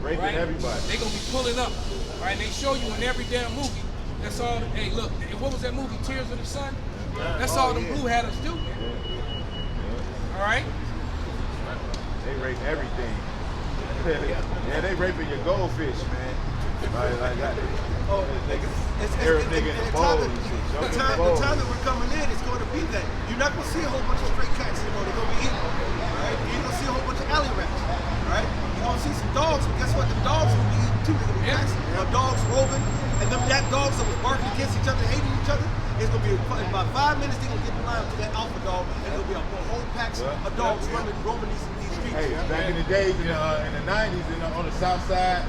Speaker 11: Raping everybody.
Speaker 2: They gonna be pulling up. All right? They show you in every damn movie. That's all. Hey, look. What was that movie? Tears of the Sun. That's all them blue hatters do, man. All right?
Speaker 11: They rape everything. Yeah, they raping your goldfish, man. Like that.
Speaker 9: Oh,
Speaker 11: Arab nigga in the bowl and shit.
Speaker 9: The time that we're coming in is going to be that. You're not going to see a whole bunch of straight cats anymore. They're going to be eating. Right? You're going to see a whole bunch of alley rats. Right? You're going to see some dogs, but guess what? The dogs will be eating too. They're going to be cats. Dogs roving, and them that dogs that was barking against each other, hating each other, it's going to be in about 5 minutes. They're going to get in line to that alpha dog, and there'll be a whole pack of dogs roaming these streets.
Speaker 11: Hey, back in the days in the 90s on the south side,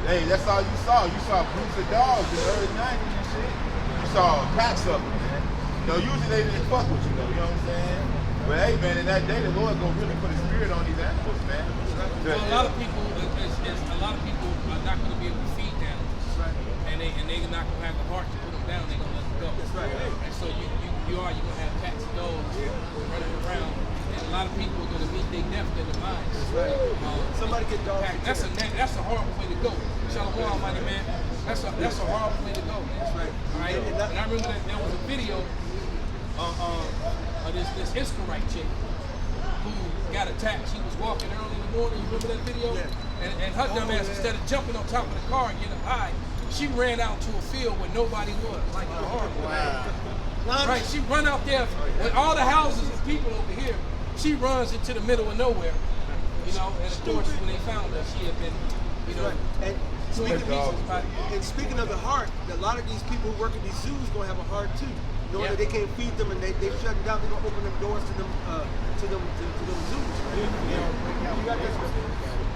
Speaker 11: hey, that's all you saw. You saw groups of dogs in the early 90s and shit. You saw packs of them, man. You know, usually they didn't fuck with you, though. You know what I'm saying? But hey, man, in that day, the Lord gonna really put His spirit on these animals, man.
Speaker 2: So a lot of people are not going to be able to feed them, and they're not going to have the heart to put them down. They're going to let them go. That's right. And so you're going to have cats and dogs running around. A lot of people are going to meet their death in their minds. Right.
Speaker 9: Somebody get dogs.
Speaker 2: That's a horrible way to go. Shalom, money man. That's a horrible way to go, man. That's right. All right. And I remember that there was a video of this Israelite chick who got attacked. She was walking early in the morning. You remember that video? Yeah. And her dumb ass, instead of jumping on top of the car and getting high, she ran out to a field where nobody was. Like horrible. Wow. Right. She run out there with all the houses and people over here. She runs into the middle of nowhere, you know, and of course when they found her, she had been, you know,
Speaker 9: and speaking of the heart, a lot of these people who work at these zoos going to have a heart too. Knowing that they can't feed them and they're shutting down, they're going to open them doors to them zoos. You got this one.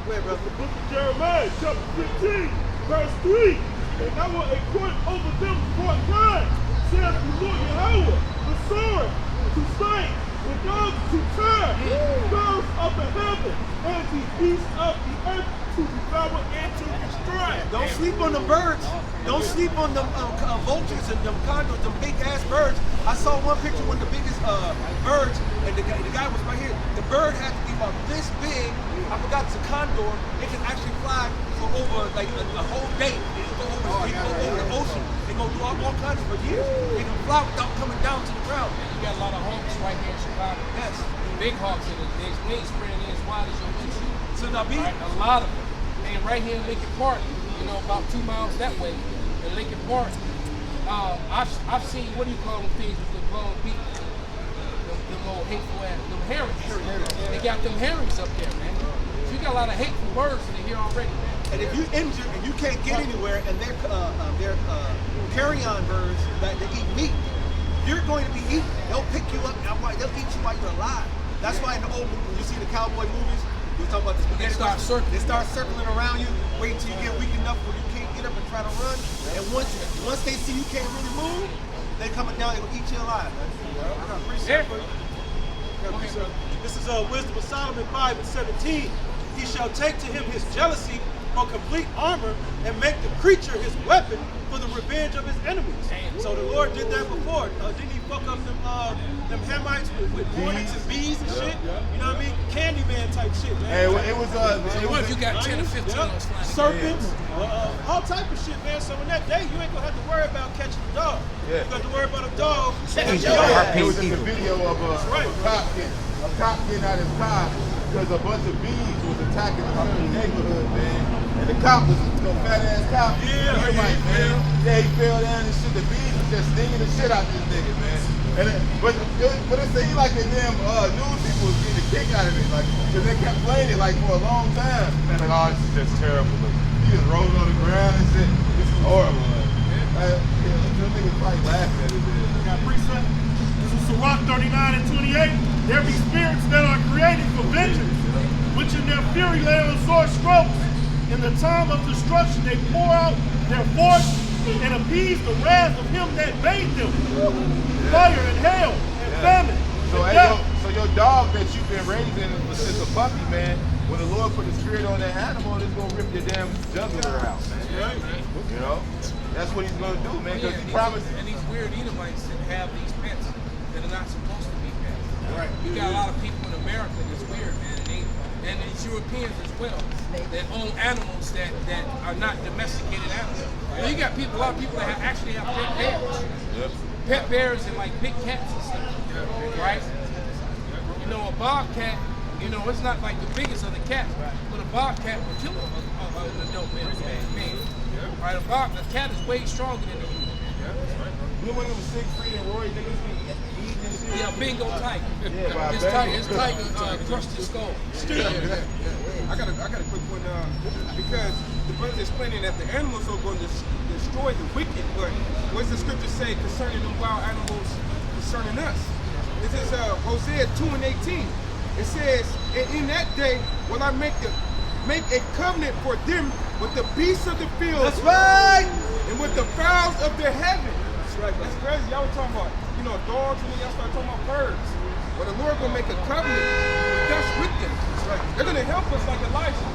Speaker 9: Go ahead, brother.
Speaker 4: The book of Jeremiah, chapter 15, verse 3. And I will acquit over them for a time, says the Lord Yahweh, the sword to slay, the dogs to tear, birds of the heaven, and the beasts of the earth to devour and to destroy.
Speaker 9: Don't sleep on the birds. Don't sleep on them vultures and them condors, them big ass birds. I saw one picture with the biggest birds, and the guy was right here. The bird had to be about this big. I forgot it's a condor. It can actually fly for over like a whole day. It can go over the ocean. They go do all kinds for years. They can fly without coming down to the ground.
Speaker 2: You got a lot of hawks right here in Chicago.
Speaker 9: Yes.
Speaker 2: Big hawks in their wings spreading as wide as your windshield.
Speaker 9: So now be
Speaker 2: a lot of them. And right here in Lincoln Park, you know, about 2 miles that way, in Lincoln Park, I've seen, what do you call them things with the long beak? Them old hateful ass, them herrings. They got them herrings up there, man. So you got a lot of hateful birds in here already, man.
Speaker 9: And if you injured and you can't get anywhere, and they're carry-on birds that eat meat, you're going to be eaten. They'll pick you up. They'll eat you while you're alive. That's why in the old movies, you see the cowboy movies, we talk about this. They start circling around you, wait until you get weak enough where you can't get up and try to run. And once they see you can't really move, they coming down. They will eat you alive. I appreciate it.
Speaker 4: This is Wisdom of Solomon 5:17. He shall take to him his jealousy for complete armor and make the creature his weapon for the revenge of his enemies. So the Lord did that before. Didn't He fuck up them Hamites with hornets and bees and shit? You know what I mean? Candyman type shit, man.
Speaker 11: Hey, it was
Speaker 2: what if you got 10 or 15 of those flying?
Speaker 4: Serpents, all type of shit, man. So in that day, you ain't gonna have to worry about catching a dog. You got to worry about a dog.
Speaker 11: It was just a video of a cop getting out of his car because a bunch of bees was attacking the neighborhood, man. And the cop was a fat ass cop. Edomite, man. Yeah, he fell down and shit. The bees was just stinging the shit out this nigga, man. And but it seemed like the damn news people was getting a kick out of it, like, because they kept playing it like for a long time. Man, like, oh, this is just terrible. Like, he just rolled on the ground and shit. This is horrible. Some niggas probably laughing at it.
Speaker 4: Got preset. This is Sirach 39:28. There be spirits that are created for vengeance, which in their fury lay on sore strokes. In the time of destruction they pour out their force and appease the wrath of him that made them. Fire and hail and famine.
Speaker 11: So,
Speaker 4: and
Speaker 11: hey,
Speaker 4: death.
Speaker 11: so your dog that you've been raising since a puppy, man, when the Lord put the spirit on that animal, it's gonna rip your damn jugular out, man. You know? That's what he's gonna do, man, because he promised.
Speaker 2: And these weird Edomites that have these pets that are not supposed to be pets. Right. You got a lot of people in America that's weird, man, and these Europeans as well that own animals that are not domesticated animals. You know, you got people, a lot of people that actually have pet bears.
Speaker 11: Yep.
Speaker 2: Pet bears and like big cats and stuff, right? You know, a bobcat, you know, it's not like the biggest of the cats, but a bobcat will kill an adult man. Right? A cat is way stronger than a human.
Speaker 11: You know when it was Siegfried and Roy niggas be eating and shit?
Speaker 2: Yeah, bingo tiger.
Speaker 11: Yeah,
Speaker 2: His tiger crushed his skull.
Speaker 7: I got a quick one because the brother's explaining that the animals are going to destroy the wicked, but what's the scripture say concerning them wild animals concerning us? This is Hosea 2:18. It says, "And in that day will I make a covenant for them with the beasts of the field."
Speaker 1: That's right.
Speaker 7: And with the fowls of the heaven. That's right. That's crazy. Y'all were talking about, you know, dogs, and then y'all started talking about birds. Well, the Lord gonna make a covenant with us with them. That's right. They're gonna help us like Elijah.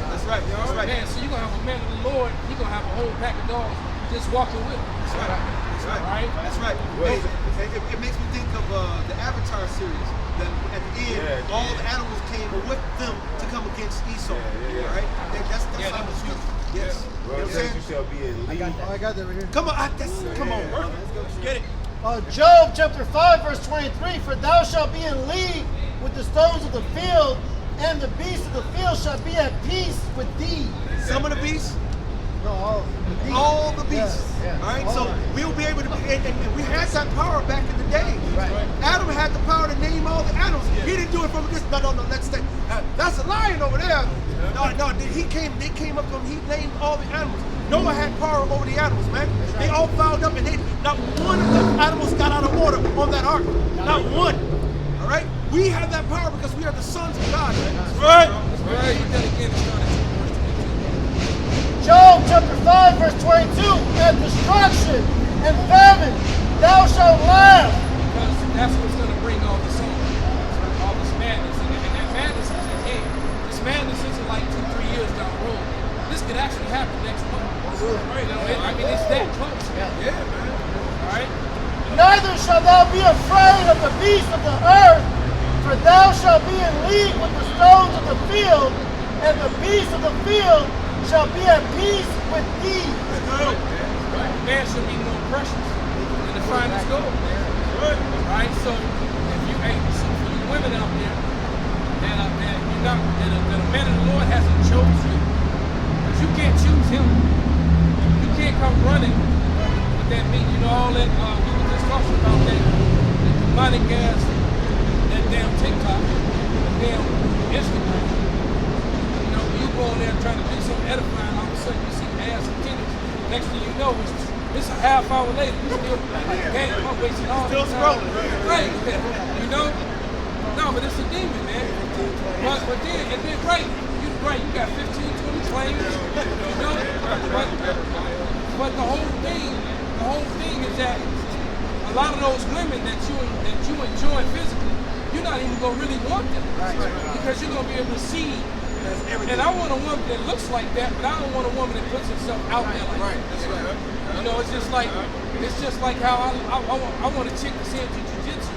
Speaker 7: That's right. That's right.
Speaker 2: Man, so you're gonna have a man of the Lord, you're gonna have a whole pack of dogs just walking with him.
Speaker 7: That's right. That's right.
Speaker 2: Right?
Speaker 1: That's right. It makes me think of the Avatar series. That at the end, all the animals came with them to come against Esau. Right? That's how the scripture. Yes.
Speaker 11: Well, it says you shall be a lead.
Speaker 1: I got that right here. Come on, come on, bro. Get it.
Speaker 6: Job chapter 5 verse 23, for thou shalt be in league with the stones of the field, and the beasts of the field shall be at peace with thee.
Speaker 1: Some of the beasts?
Speaker 6: No,
Speaker 1: all the beasts.
Speaker 6: Yeah.
Speaker 1: All right, so we'll be able to be, and we had that power back in the day.
Speaker 6: Right.
Speaker 1: Adam had the power to name all the animals. He didn't do it from this. No, let's stay. That's a lion over there. No, they came up to him, he named all the animals. Noah had power over the animals, man. They all fouled up, and not one of the animals got out of order on that ark. Not one. All right? We have that power because we are the sons of God.
Speaker 2: Right. Right. You gotta get it started.
Speaker 6: Job chapter 5 verse 22, and destruction and famine thou shalt laugh.
Speaker 2: Because that's what's going to bring all this on. All this madness. And that madness is at hand. This madness isn't like 2-3 years down the road. This could actually happen next month. Right? I mean, it's that close. Yeah, man. All right?
Speaker 6: Neither shalt thou be afraid of the beasts of the earth, for thou shalt be in league with the stones of the field, and the beasts of the field shall be at peace with thee.
Speaker 2: Man should be more precious than the finest gold. Right? So if you so for you women out there that a man of the Lord hasn't chosen you, because you can't choose him. You can't come running with that meat. You know all that we were just talking about that demonic gas, that damn TikTok, that damn Instagram. You go in there trying to do something edifying, all of a sudden you see ass and titties. Next thing you know, it's a half hour later. You still wasting all
Speaker 1: still scrolling.
Speaker 2: Right. You know? No, but it's a demon, man. But then right. You got 15, 20 claims. You know? But the whole thing is that a lot of those women that you enjoy physically, you're not even gonna really want them. Because you're gonna be able to see. And I want a woman that looks like that, but I don't want a woman that puts herself out there like that. That's right. You know, it's just like how I want a chick that's into jiu-jitsu,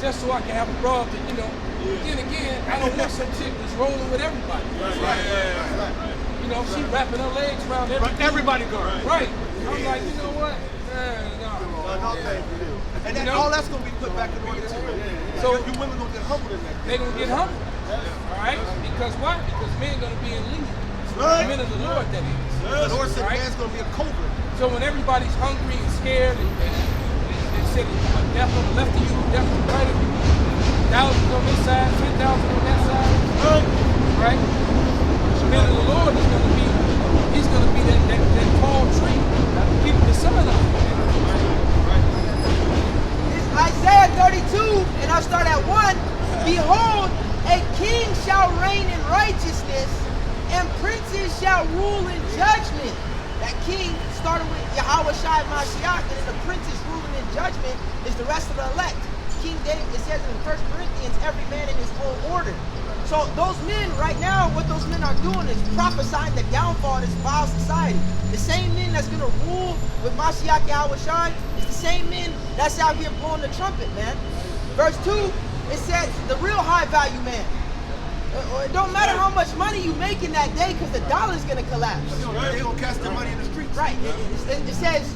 Speaker 2: just so I can have a broad that, you know. Then again, I don't want some chick that's rolling with everybody. Right. You know, she wrapping her legs around
Speaker 1: everybody girl.
Speaker 2: Right. I'm like, you know what? No,
Speaker 1: thank you. And then all that's gonna be put back in order too. So you women gonna get humbled in that.
Speaker 2: They're gonna get humbled. Alright? Because why? Because men gonna be in league. Right. Men of the Lord, that is.
Speaker 1: The Lord said man's gonna be a cobra.
Speaker 2: So when everybody's hungry and scared and they said death on the left of you, death on the right of you, thousands on this side, 10,000 on that side, right? The man of the Lord is gonna be, he's gonna be that tall tree, keeping the sun up.
Speaker 10: Isaiah 32, and I'll start at 1. shall rule in judgment. That king started with Yahweh Shai Mashiach, and then the prince is ruling in judgment is the rest of the elect. King David, it says in 1 Corinthians, every man in his own order. So those men right now, what those men are doing is prophesying the downfall of this vile society. The same men that's going to rule with Mashiach Yahweh Shai is the same men that's out here blowing the trumpet, man. Verse 2, it says the real high value man. It don't matter how much money you make in that day because the dollar's going to collapse.
Speaker 1: They're going to cast their money in the streets.
Speaker 10: Right. It says,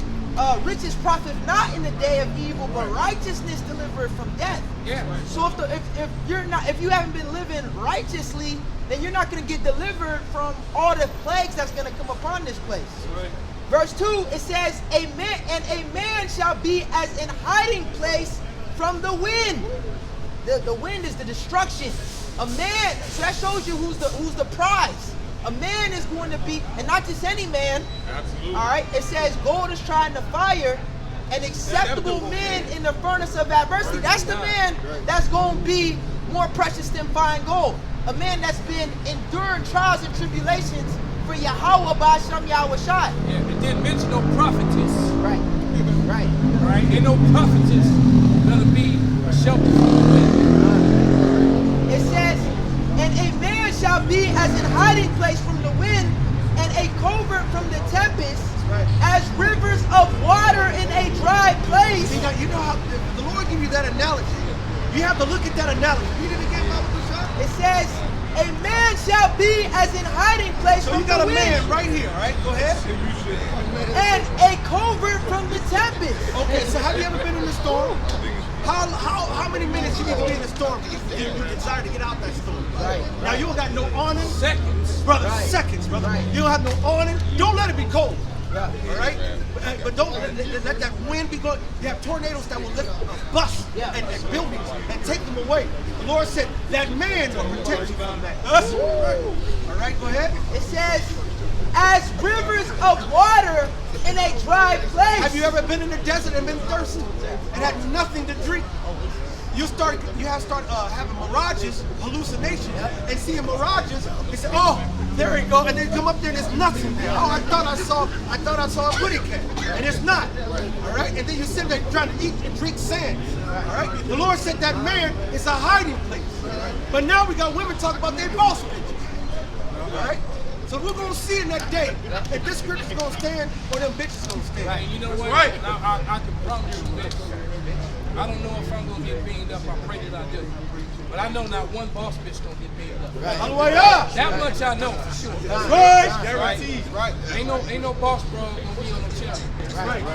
Speaker 10: riches profit not in the day of evil, but righteousness delivered from death.
Speaker 2: Yeah.
Speaker 10: So if you haven't been living righteously, then you're not going to get delivered from all the plagues that's going to come upon this place.
Speaker 2: Right.
Speaker 10: Verse 2, it says, a man shall be as an hiding place from the wind. The wind is the destruction. A man, so that shows you who's the prize. A man is going to be, and not just any man.
Speaker 5: Absolutely.
Speaker 10: All right. It says gold is tried in the fire, and acceptable men in the furnace of adversity. That's the man that's going to be more precious than fine gold. A man that's been enduring trials and tribulations for Yahweh Ba'Shem Yahweh Shai.
Speaker 2: Yeah, it didn't mention no prophetess.
Speaker 10: Right. Right.
Speaker 2: All right. Ain't no prophetess gonna be a shelter from the wind.
Speaker 10: It says, and a man shall be as an hiding place from the wind, and a covert from the tempest, as rivers of water in a dry place.
Speaker 1: See, now, you know how the Lord give you that analogy. You have to look at that analogy. Read it again, Bible Bishop.
Speaker 10: It says, a man shall be as an hiding place
Speaker 1: So
Speaker 10: from
Speaker 1: you got
Speaker 10: the
Speaker 1: a
Speaker 10: wind,
Speaker 1: man right here, all right? Go ahead.
Speaker 10: and a covert from the tempest.
Speaker 1: Okay, so have you ever been in a storm? How many minutes you need to be in the storm to get you desire to get out that storm?
Speaker 10: Right.
Speaker 1: Now you don't got no awning.
Speaker 2: Seconds.
Speaker 1: Brother,
Speaker 10: Right.
Speaker 1: seconds, brother.
Speaker 10: Right.
Speaker 1: You don't have no awning. Don't let it be cold.
Speaker 10: Yeah.
Speaker 1: All right? But don't let that wind be going. You have tornadoes that will lift bus
Speaker 10: Yeah.
Speaker 1: and buildings and take them away. The Lord said that man will protect you from that. Us? All right, go ahead.
Speaker 10: It says, as rivers of water in a dry place.
Speaker 1: Have you ever been in the desert and been thirsty and had nothing to drink? You have started having mirages, hallucinations, and seeing mirages. They say, "Oh, there you go," and they come up there and there's nothing there. Oh, I thought I saw a pudding cat, and it's not. All right, and then you sit there trying to eat and drink sand. All right, the Lord said that man is a hiding place. But now we got women talking about their boss bitches. All right. So we're going to see in that day if this scripture's going to stand or them bitches going to stand.
Speaker 2: Right. You know what?
Speaker 1: Right.
Speaker 2: Now, I can promise you this. I don't know if I'm going to get beamed up. I pray that I do. But I know not one boss bitch going to get beamed up.
Speaker 1: Right. Hallelujah.
Speaker 2: That much I know for sure.
Speaker 1: That's right.
Speaker 2: Guaranteed. Right. Ain't no boss bro going to be on no chair.
Speaker 1: Right.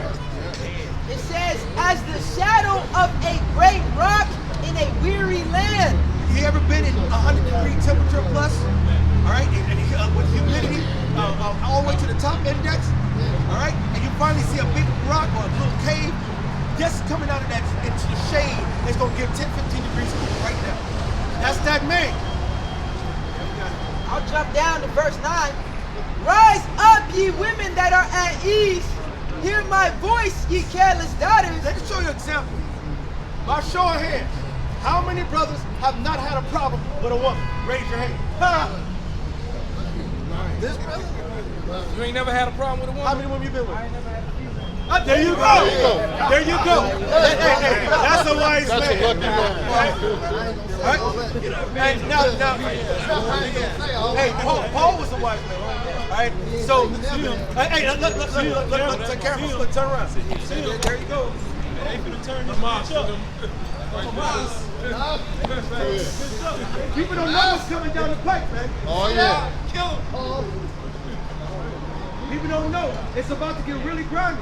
Speaker 10: It says, as the shadow of a great rock in a weary land.
Speaker 1: You ever been in 100-degree temperature plus? All right, and with humidity all the way to the top index. All right, and you finally see a big rock or a little cave just coming out of that into the shade. It's gonna give 10, 15 degrees right now. That's that man.
Speaker 10: I'll jump down to verse 9. Rise up, ye women that are at ease. Hear my voice, ye careless daughters.
Speaker 1: Let me show you an example. By show of hands, how many brothers have not had a problem with a woman? Raise your hand. This brother?
Speaker 2: You ain't never had a problem with a woman?
Speaker 1: How many women you been with?
Speaker 2: I ain't never had a few.
Speaker 1: There you go. There you go. Hey, that's a wise man.
Speaker 11: That's a lucky man.
Speaker 1: Right? Hey, now, hey, Paul was a wise man. All right. So, hey, look, take careful. Look, turn around. There you go. People don't know what's coming down the pipe, man.
Speaker 11: Oh, yeah.
Speaker 1: Kill him. People don't know. It's about to get really grimy.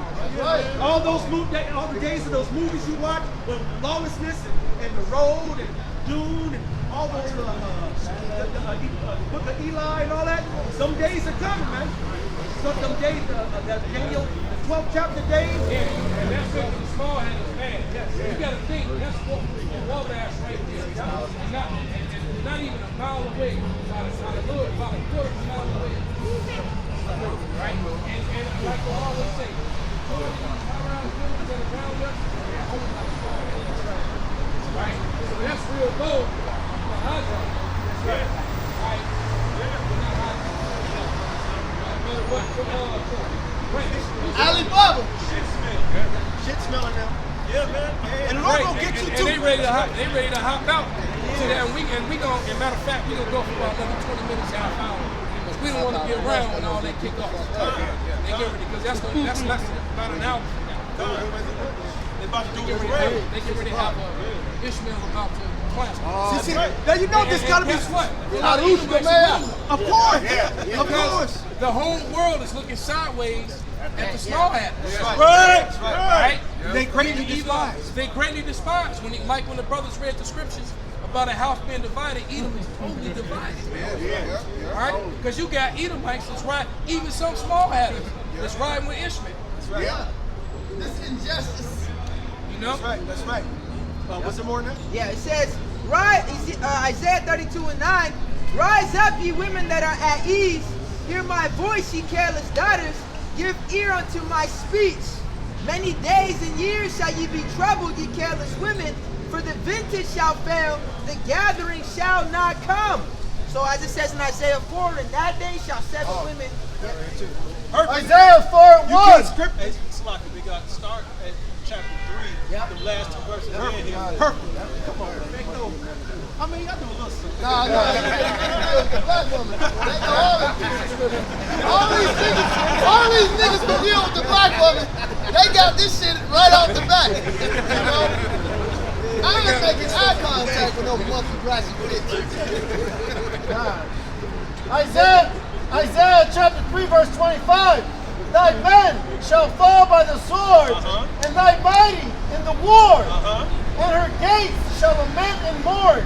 Speaker 1: All the days of those movies you watch with lawlessness and The Road and Dune and all those the Book of Eli and all that. Some days are coming, man. Some days, the Daniel, the 12th chapter days.
Speaker 2: Yeah, and that's what the small hand is bad. You got to think, that's what Wabash right there. And not even a mile away, about a quarter of a mile away. Right? And like I always say, around buildings that are around us, they're only like small hands. Right? So that's real gold for us. Right? Right?
Speaker 9: Alibaba. Shit smelling now.
Speaker 4: Yeah, man.
Speaker 7: And the Lord gonna get you too.
Speaker 2: And they ready to hop out. So that we gonna, as a matter of fact, we gonna go for about another 20 minutes, half hour. Because we don't want to be around when all that kick off. They get ready, because that's less than about an hour from now.
Speaker 4: They about to do
Speaker 2: They
Speaker 4: it
Speaker 2: get ready to have Ishmael about to clap.
Speaker 7: See, now you know this gotta be.
Speaker 2: Guess what?
Speaker 7: Of course. Of course.
Speaker 2: The whole world is looking sideways at the small hat.
Speaker 4: Right.
Speaker 7: They greatly despise.
Speaker 2: They greatly despise. When the brothers read the scriptures about a house being divided, Edom is totally divided. All right? Because you got Edomites that's right, even some small hatters that's riding with Ishmael.
Speaker 9: Yeah. This injustice.
Speaker 2: You know?
Speaker 7: That's right. What's the more than that?
Speaker 10: Yeah, it says, Isaiah 32:9, rise up, ye women that are at ease. Hear my voice, ye careless daughters. Give ear unto my speech. Many days and years shall ye be troubled, ye careless women. For the vintage shall fail, the gathering shall not come. So as it says in Isaiah 4, in that day shall 7 women.
Speaker 6: Isaiah 4:1.
Speaker 4: Script. It's like we got start at chapter 3. The last 2 verses in here.
Speaker 7: Perfect.
Speaker 4: Come on, man. I mean, I do a little something.
Speaker 9: The black woman. They know all these niggas can deal with the black woman. They got this shit right off the bat. You know? I ain't making eye contact with no monkey grassy bitch.
Speaker 6: Isaiah chapter 3 verse 25. Thy men shall fall by the sword, and thy mighty in the war. And her gates shall lament and mourn.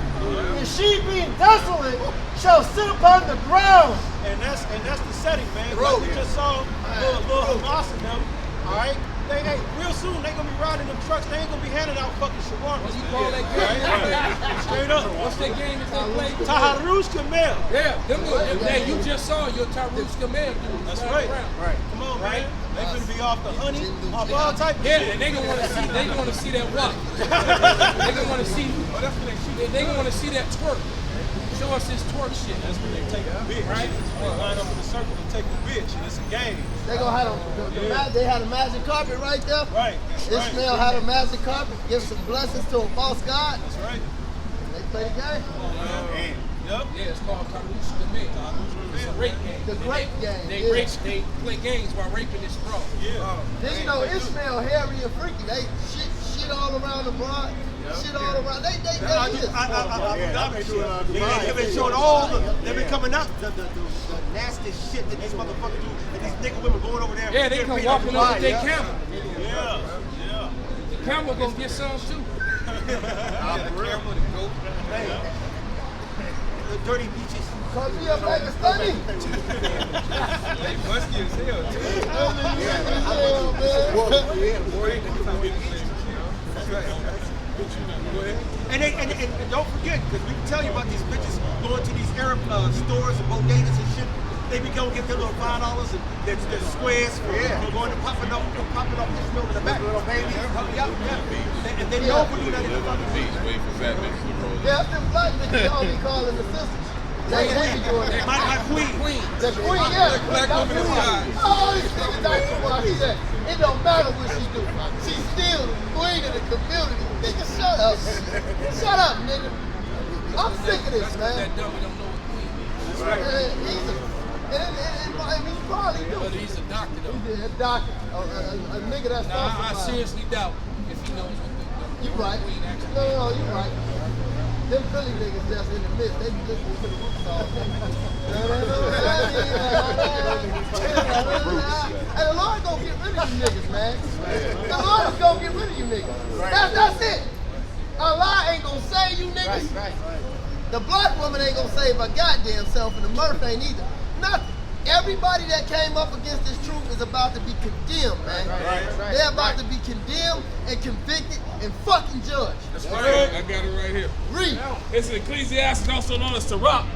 Speaker 6: And she being desolate shall sit upon the ground.
Speaker 4: And that's the setting, man. Like we just saw little Hamas and them. All right. Hey, real soon they gonna be riding them trucks. They ain't gonna be handing out fucking shawarma.
Speaker 2: What you call that game?
Speaker 4: Straight up.
Speaker 2: What's that game that they play?
Speaker 4: Taharush Kamel.
Speaker 2: Yeah, you just saw your Taharush Kamel.
Speaker 4: That's right. Come on, man. They finna be off the honey, off all type of shit.
Speaker 2: Yeah, and they gonna want to see that what? They gonna want to see. They gonna want to see that twerk. Show us this twerk shit.
Speaker 4: That's when they take the bitch. Right? They line up in a circle and take the bitch, and it's a game.
Speaker 9: They gonna have they had a magic carpet right there.
Speaker 4: Right.
Speaker 9: Ishmael had a magic carpet, give some blessings to a false god.
Speaker 4: That's right.
Speaker 9: They play the game.
Speaker 4: Yep.
Speaker 2: Yeah, it's called Taharush Kamel. It's a rape game.
Speaker 9: The rape game.
Speaker 2: They play games while raping this bro.
Speaker 4: Yeah.
Speaker 9: Then you know Ishmael hairy and freaky. They shit all around the broad. Shit all around. They
Speaker 7: They've showing all they've been coming out the nasty shit that these motherfuckers do, and these nigga women going over there.
Speaker 2: Yeah, they come walking over with their camel.
Speaker 4: Yeah.
Speaker 2: The camel gonna get some too.
Speaker 7: The dirty beaches.
Speaker 9: Cause me up like a stunning.
Speaker 5: They musky as hell, too.
Speaker 7: And don't forget, because we can tell you about these bitches going to these Arab stores and bodegas and shit. They be going to get their little $5 and their squares for going to popping up this milk in the back. Little baby, and they know we do that in the fucking beach.
Speaker 5: Wait for Batman to roll.
Speaker 9: Yeah, them black niggas don't be calling the sisters. They be doing that.
Speaker 7: My queen.
Speaker 9: The queen, yeah.
Speaker 5: The black woman is high.
Speaker 9: All these niggas don't do what she said. It don't matter what she do. She's still the queen of the community. Nigga, shut up. Shut up, nigga. I'm sick of this, man.
Speaker 2: That dummy don't know what queen is.
Speaker 9: That's right. And he's probably do.
Speaker 2: But he's a doctor though.
Speaker 9: He's a doctor. A nigga that's
Speaker 2: I seriously doubt if he knows what the
Speaker 9: You right.
Speaker 2: queen actually
Speaker 9: No, you right. Them Philly niggas just in the midst. They be listening to the roots all day. And the Lord gonna get rid of you niggas, man. The Lord is gonna get rid of you niggas. That's it. Allah ain't gonna save you niggas. The black woman ain't gonna save her goddamn self, and the Murph ain't either. Nothing. Everybody that came up against this truth is about to be condemned, man. They're about to be condemned and convicted and fucking judged.
Speaker 12: That's right. I got it right here.
Speaker 9: Read.
Speaker 12: It's in Ecclesiastes, also known as Sirach.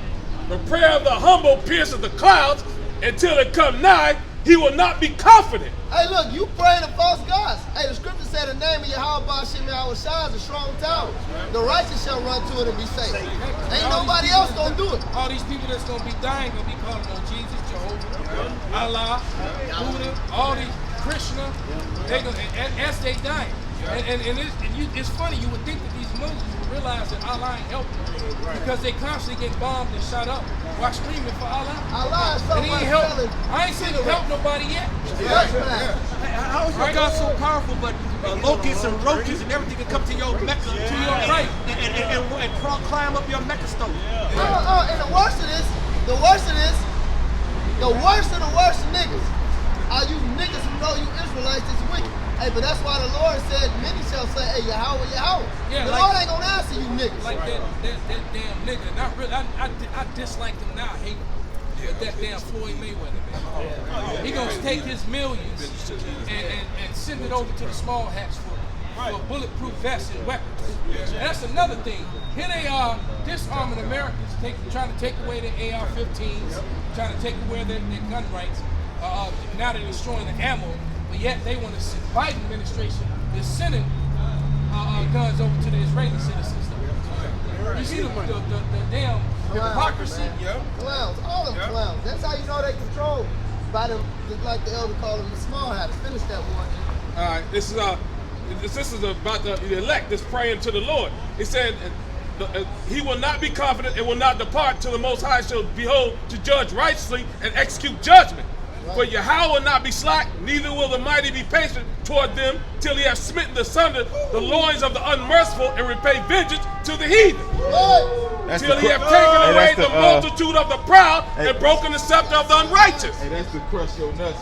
Speaker 12: The prayer of the humble pierces the clouds until it come nigh. He will not be confident.
Speaker 9: Hey, look, you praying to false gods. Hey, the scripture said the name of Yahweh Ba'Shem Yahweh Shai is a strong tower. The righteous shall run to it and be safe. Ain't nobody else gonna do it.
Speaker 2: All these people that's gonna be dying gonna be calling on Jesus, Jehovah, Allah, Buddha, all these. Krishna, they gonna, as they dying. It's funny, you would think that these Muslims would realize that Allah ain't helping them because they constantly get bombed and shot up while screaming for Allah.
Speaker 1: Allah is
Speaker 2: And he ain't help. I ain't seen him help nobody yet.
Speaker 13: How is your God so powerful, but locusts and roaches and everything can come to your Mecca, to your right, and climb up your Mecca stone?
Speaker 1: And the worst of this, the worst of the worst niggas are you niggas who know you Israelites is wicked. Hey, but that's why the Lord said, many shall say, hey, Yahweh, Yahweh.
Speaker 2: Yeah,
Speaker 1: the
Speaker 2: like,
Speaker 1: Lord ain't gonna answer you niggas.
Speaker 2: Like that damn nigga. Not really. I dislike him now. I hate him. But that damn Floyd Mayweather, man. He gonna take his millions and send it over to the small hats for bulletproof vests and weapons. And that's another thing. Here they are disarming Americans, trying to take away their AR-15s, trying to take away their gun rights. Now they're destroying the ammo. But yet they want to send Biden administration is sending guns over to the Israeli citizens. You see the damn hypocrisy.
Speaker 1: Clowns, all them clowns. That's how you know they control by them, like the elder called them, the small hatters. Finish that one.
Speaker 12: All right, this is about the elect that's praying to the Lord. He said, he will not be confident and will not depart till the Most High shall behold to judge righteously and execute judgment. For Yahweh will not be slack, neither will the mighty be patient toward them, till he has smitten asunder the loins of the unmerciful and repay vengeance to the heathen. Till he have taken away the multitude of the proud and broken the scepter of the unrighteous.
Speaker 11: Hey, that's the crush your nuts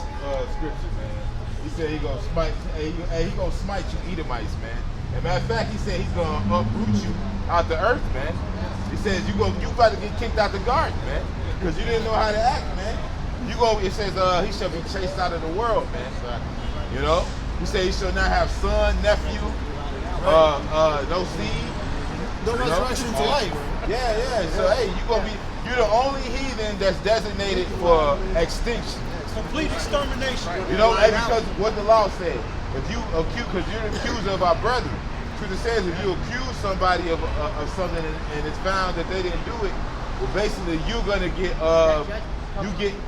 Speaker 11: scripture, man. He said he gonna smite. He gonna smite you Edomites, man. As a matter of fact, he said he's gonna uproot you out the earth, man. He says you about to get kicked out the garden, man, because you didn't know how to act, man. It says he shall be chased out of the world, man. You know? He said he shall not have son, nephew, no seed.
Speaker 9: No resurrection to life.
Speaker 11: Yeah. So hey, you're the only heathen that's designated for extinction.
Speaker 4: Complete extermination.
Speaker 11: You know, because what the law said. If you accuse, because you're the accuser of our brethren. Because it says if you accuse somebody of something and it's found that they didn't do it, well, basically you're gonna get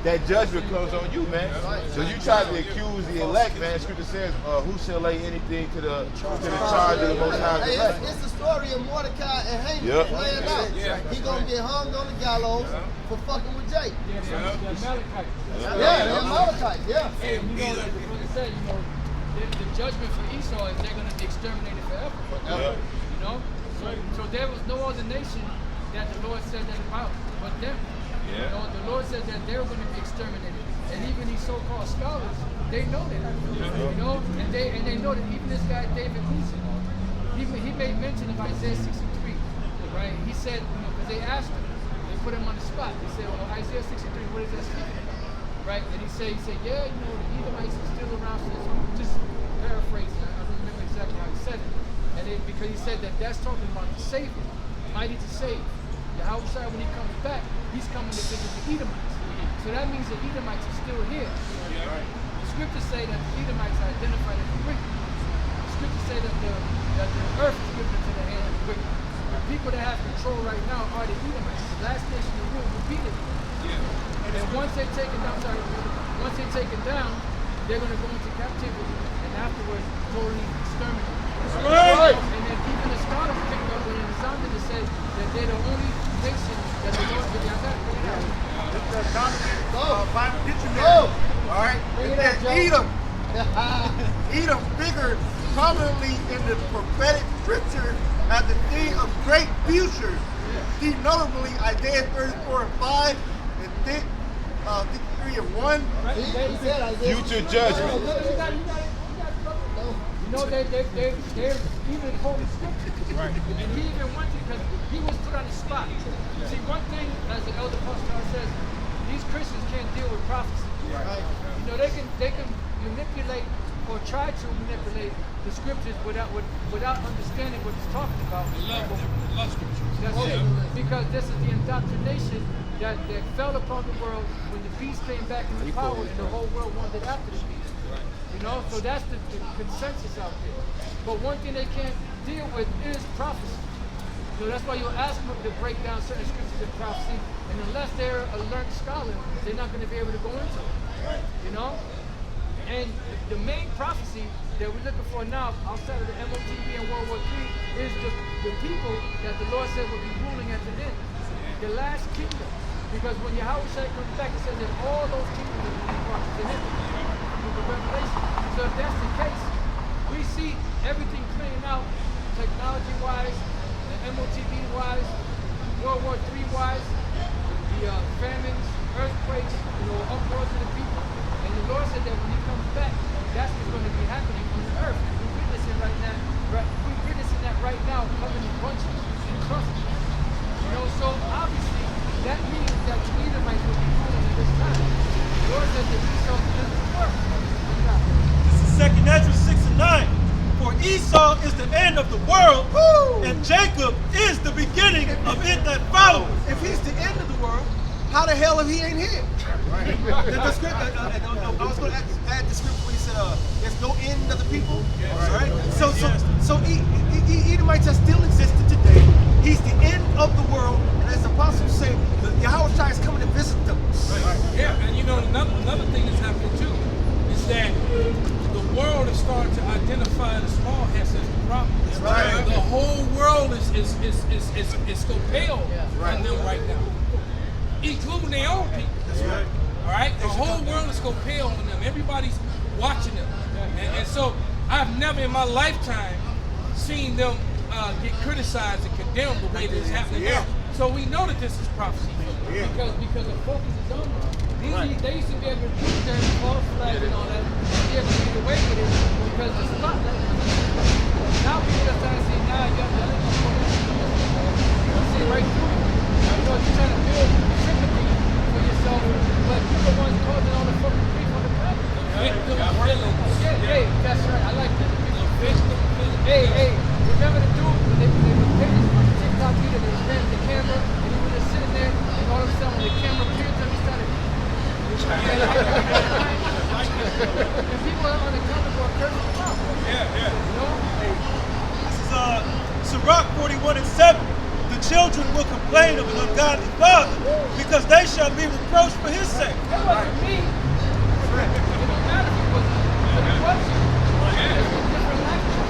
Speaker 11: that judgment comes on you, man. So you try to accuse the elect, man. Scripture says, who shall lay anything to the charge of the Most High's elect?
Speaker 1: It's the story of Mordecai and Haman playing out. He gonna get hung on the gallows for fucking with Jake.
Speaker 3: The Amalekites.
Speaker 1: The Amalekites,
Speaker 3: And you know, like the brother said, you know, the judgment for Esau is they're gonna be exterminated forever. You know? So there was no other nation that the Lord said that about but them. You know, the Lord said that they were going to be exterminated, and even these so-called scholars, they know that. You know, and they know that even this guy David Hussein, he made mention of Isaiah 63, right? He said, you know, because they asked him, they put him on the spot. They said, well, Isaiah 63, what is that speaking about? Right? And he said, yeah, you know, the Edomites are still around. So just paraphrasing, I don't remember exactly how he said it. And because he said that that's talking about the Savior, mighty to save. Yahweh, when he comes back, he's coming to visit the Edomites. So that means the Edomites are still here. The scriptures say that the Edomites are identified as the wicked. The scriptures say that the earth is given into the hand of the wicked. The people that have control right now are the Edomites. The last nation in the world will be the Edomites. And once they're taken down, they're going to go into captivity, and afterwards totally exterminated. And then even the scholars picked up when it sounded to say that they're the only nation that the Lord will be
Speaker 9: Alright? Edom. Edom figured prominently in the prophetic scripture as the thing of great future. See, notably Isaiah 34 and 5 and 53 and 1.
Speaker 11: Future judgment.
Speaker 3: You know, they're even quoting scripture. Right. And he even went to, because he was put on the spot. See, one thing, as the elder pastor says, these Christians can't deal with prophecy. Right. You know, they can manipulate or try to manipulate the scriptures without understanding what it's talking about.
Speaker 2: Love scriptures.
Speaker 3: That's it. Because this is the indoctrination that fell upon the world when the beast came back into power and the whole world wanted after the beast. You know, so that's the consensus out there. But one thing they can't deal with is prophecy. So that's why you'll ask them to break down certain scriptures in prophecy, and unless they're a learned scholar, they're not going to be able to go into it. You know? And the main prophecy that we're looking for now, outside of the MOTB and World War III, is the people that the Lord said will be ruling at the end. The last kingdom. Because when Yahweh comes back, it says that all those kingdoms will be brought to him. With the Revelation. So if that's the case, we see everything playing out technology-wise, the MOTB-wise, World War III-wise, the famines, earthquakes, uproars of the people. And the Lord said that when he comes back, that's what's going to be happening on the earth. We're witnessing right now. We're witnessing that right now, coming in bunches and clusters. So obviously that means that the Edomites will be ruling at this time. The Lord said that Esau is the work.
Speaker 4: This is 2nd Ezra 6:9. For Esau is the end of the world, and Jacob is the beginning of it that follows.
Speaker 13: If he's the end of the world, how the hell if he ain't here? The script, I was going to add the script where he said, there's no end of the people. All right? So Edomites are still existing today. He's the end of the world, and as the apostles say, Yahweh Shai is coming to visit them.
Speaker 2: Yeah, and another thing that's happening too is that the world is starting to identify the small hats as the problem.
Speaker 13: Right.
Speaker 2: The whole world is scopeo on them right now, including their own people.
Speaker 13: That's right.
Speaker 2: All right, the whole world is scopeo on them. Everybody's watching them, and so I've never in my lifetime seen them get criticized and condemned the way that it's happening now. So we know that this is prophecy.
Speaker 3: Because the focus is on them. They used to be able to do their false flag and all that, and be able to get away with it because the spotlight was on them. Now people are trying to say, nah, you got to see right through it. You're trying to build sympathy for yourself, but you're the ones causing all the fucking grief on the planet. Hey, that's right. I like that. Hey, remember the dude when they were famous on the TikTok video, they were grabbing the camera, and he was just sitting there, and all of a sudden when the camera appeared to him, he started. And people are on the counter for a cursing them out.
Speaker 4: This is Sirach 41:7. The children will complain of an ungodly father because they shall be reproached for his sake.
Speaker 3: That wasn't me. It don't matter if it was the corruption. It's a different lifestyle.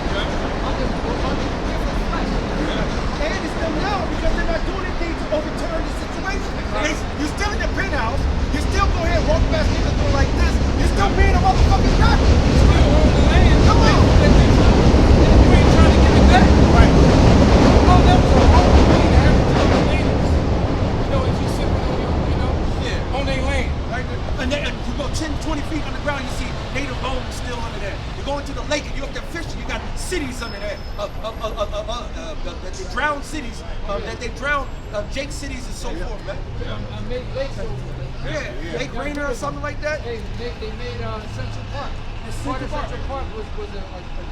Speaker 3: On the different flesh.
Speaker 13: And it's them now because they're not doing anything to overturn the situation. You're still in the penthouse. You still go ahead and walk past niggas doing like this. You're still being a motherfucking doctor.
Speaker 2: You still own the land.
Speaker 13: Come on.
Speaker 2: You ain't trying to give it back.
Speaker 13: Right.
Speaker 2: No, that was a wrong thing to have to tell the natives. If you sit on their land.
Speaker 13: Right. And you go 10, 20 feet underground, you see native bones still under there. You go into the lake and you're up there fishing, you got cities under there. That they drown cities, that they drown Jake cities and so forth, man.
Speaker 3: I made lakes over there.
Speaker 13: Yeah, Lake Rainer or something like that.
Speaker 3: Hey, they made Central Park. Part of Central Park was a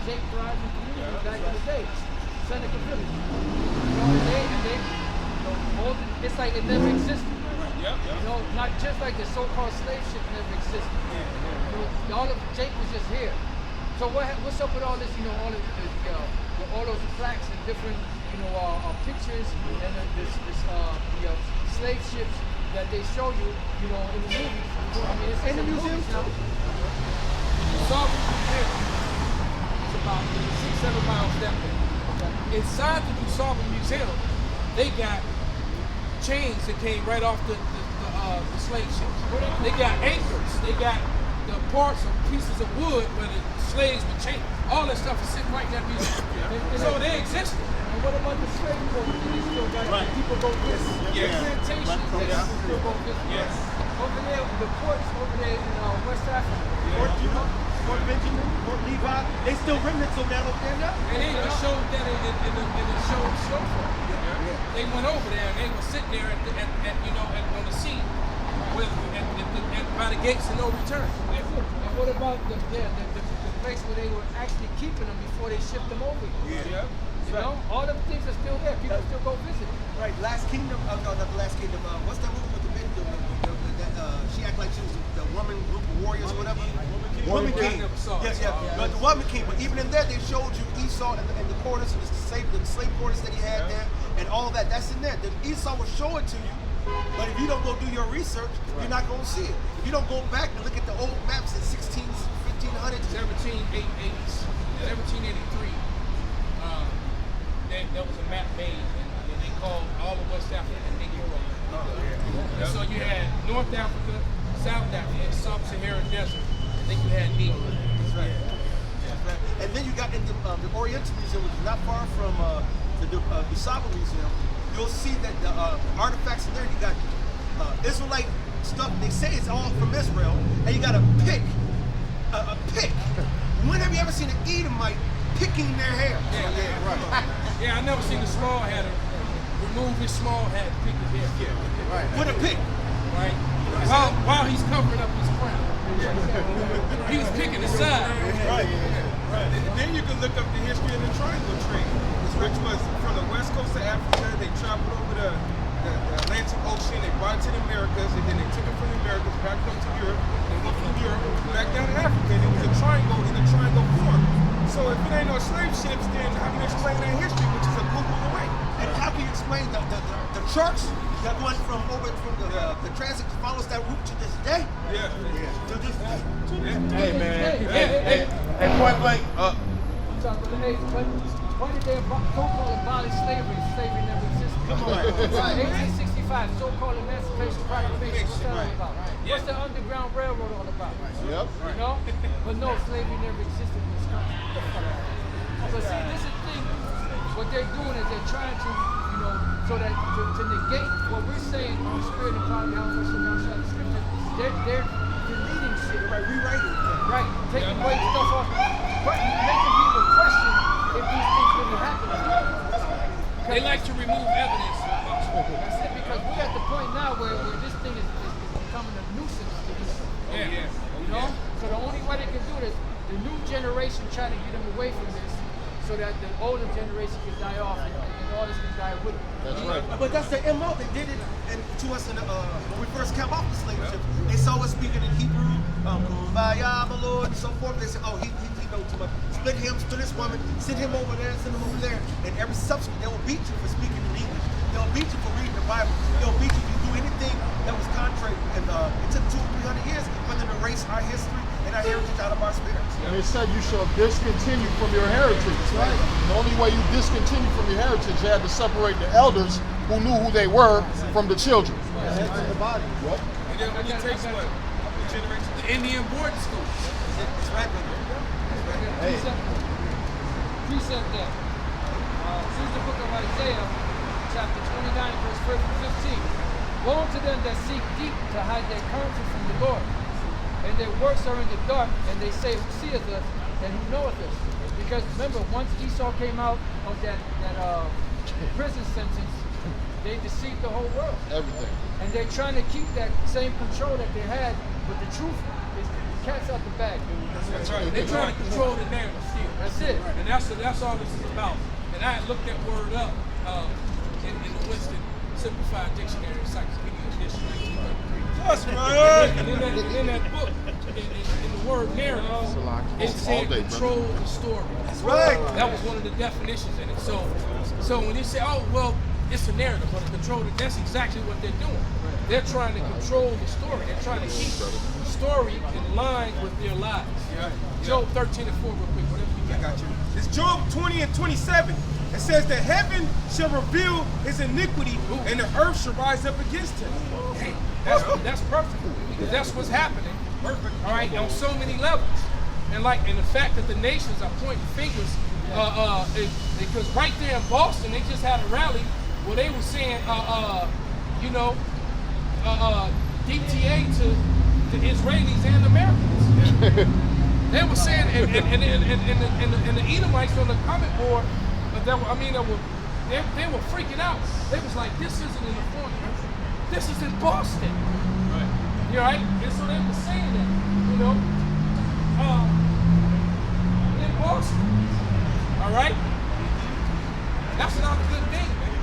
Speaker 3: Jake thriving community back in the day. Seneca Village. It's like it never existed. Not just like the so-called slave ship never existed. All of Jake was just here. So what's up with all this? All those plaques and different, pictures and the slave ships that they show you, in the movies. I mean, it's in the museums now.
Speaker 2: Sovereign Museum. It's about 6-7 miles that way. Inside the Sovereign Museum, they got chains that came right off the slave ships. They got anchors. They got the parts of pieces of wood where the slaves were chained. All that stuff is sitting right in that museum. So they existed.
Speaker 3: And what about the slave port? They still got people go visit.
Speaker 2: Yes.
Speaker 3: Plantations that still go visit.
Speaker 2: Yes.
Speaker 3: Over there, the ports over there in West Africa.
Speaker 13: Fort Benjamin, Fort Levi, they still remnants of that over there now.
Speaker 2: And they even showed that in the show Snowfall. They went over there and they were sitting there on the sea by the gates of no return.
Speaker 3: And what about the place where they were actually keeping them before they shipped them over?
Speaker 13: Yeah.
Speaker 3: All them things are still there. People still go visit.
Speaker 13: Right, Last Kingdom, not the Last Kingdom, what's that movie with the men, she acted like she was the woman group of warriors, whatever? Woman King. But the Woman King, but even in there, they showed you Esau and the quarters, and the slave quarters that he had there, and all that, that's in there. Then Esau will show it to you, but if you don't go do your research, you're not going to see it. If you don't go back and look at the old maps in 16th, 15th
Speaker 2: 1783, there was a map made, and they called all of West Africa Negro. And so you had North Africa, South Africa, Sub-Saharan Desert, and then you had Negro.
Speaker 13: That's right. And then you got in the Oriental Museum, which is not far from the Dusaba Museum. You'll see that the artifacts in there, you got Israelite stuff. They say it's all from Israel, and you got a pick. A pick. When have you ever seen an Edomite picking their hair?
Speaker 2: Yeah, right. Yeah, I never seen a small hatter remove his small hat, pick his hair. Yeah,
Speaker 13: right. With a pick.
Speaker 2: Right. While he's covering up his crown. He was picking the side.
Speaker 7: Right. And then you can look up the history of the triangle trade, which was from the west coast of Africa. They traveled over the Atlantic Ocean, they brought it to the Americas, and then they took it from the Americas back up to Europe, and went from Europe back down to Africa, and it was a triangle in a triangle form. So if it ain't no slave ships, then how can you explain that history, which is a Google away?
Speaker 13: And how can you explain the trucks that went from the transit follows that route to this day?
Speaker 7: Yeah.
Speaker 13: To this day.
Speaker 11: Hey, man. Hey, point blank.
Speaker 3: Why did they so-called abolish slavery? Slavery never existed.
Speaker 13: Come on.
Speaker 3: 1865, so-called Emancipation Proclamation. What's that all about? What's the Underground Railroad all about?
Speaker 11: Yep.
Speaker 3: You know? But no, slavery never existed in this country. But see, this is the thing. What they're doing is they're trying to, so that to negate what we're saying on the spirit and power of the scripture, they're deleting shit.
Speaker 13: Right, rewriting.
Speaker 3: Right, taking away stuff off, making people question if these things really happen.
Speaker 2: They like to remove evidence.
Speaker 3: That's it, because we're at the point now where this thing is becoming a nuisance to us.
Speaker 2: Yeah.
Speaker 3: You know? So the only way they can do this, the new generation trying to get them away from this, so that the older generation can die off and all this can die with it.
Speaker 11: That's right.
Speaker 13: But that's the MO. They did it to us when we first came off the slave ship. They saw us speaking in Hebrew, Kumbaya, my Lord, and so forth. They said, oh, he knows too much. Split him to this woman, send him over there, send him over there. And every subsequent, they will beat you for speaking in English. They'll beat you for reading the Bible. They'll beat you if you do anything that was contrary. And it took 200 or 300 years for them to erase our history and our heritage out of our spirits.
Speaker 14: And it said you shall discontinue from your heritage.
Speaker 13: Right.
Speaker 14: The only way you discontinue from your heritage, you had to separate the elders who knew who they were from the children.
Speaker 13: The heads of the body.
Speaker 14: Yep.
Speaker 7: And then when you take what? Generation.
Speaker 2: The Indian boarding school.
Speaker 13: It's right there.
Speaker 3: Precept there. This is the book of Isaiah, chapter 29, verse 15. Woe to them that seek deep to hide their counsel from the Lord, and their works are in the dark, and they say, who seeth us, and who knoweth us? Because remember, once Esau came out of that prison sentence, they deceived the whole world.
Speaker 14: Everything.
Speaker 3: And they're trying to keep that same control that they had, but the truth is the cat's out the bag.
Speaker 2: That's right. They're trying to control the narrative still.
Speaker 3: That's it.
Speaker 2: And that's all this is about. And I looked that word up in the Winston Simplified Dictionary, Encyclopedia Edition 1933.
Speaker 7: That's right.
Speaker 2: And in that book, in the word narrative, it said control the story.
Speaker 13: That's right.
Speaker 2: That was one of the definitions in it. So when you say, oh, well, it's a narrative, but control it, that's exactly what they're doing. They're trying to control the story. They're trying to keep the story in line with their lives.
Speaker 7: Yeah.
Speaker 2: Job 13 and 4, real quick, whatever you got.
Speaker 7: I got you. It's Job 20 and 27. It says that heaven shall reveal his iniquity, and the earth shall rise up against him.
Speaker 2: Hey, that's perfect, because that's what's happening. Perfect. All right, on so many levels. And the fact that the nations are pointing fingers, because right there in Boston, they just had a rally where they were saying, DTA to the Israelis and Americans. They were saying, and the Edomites on the comment board, they were freaking out. They was like, this isn't in the foreign country. This is in Boston. Right. You know, right? And so they were saying that, in Boston. All right? That's not a good thing, man.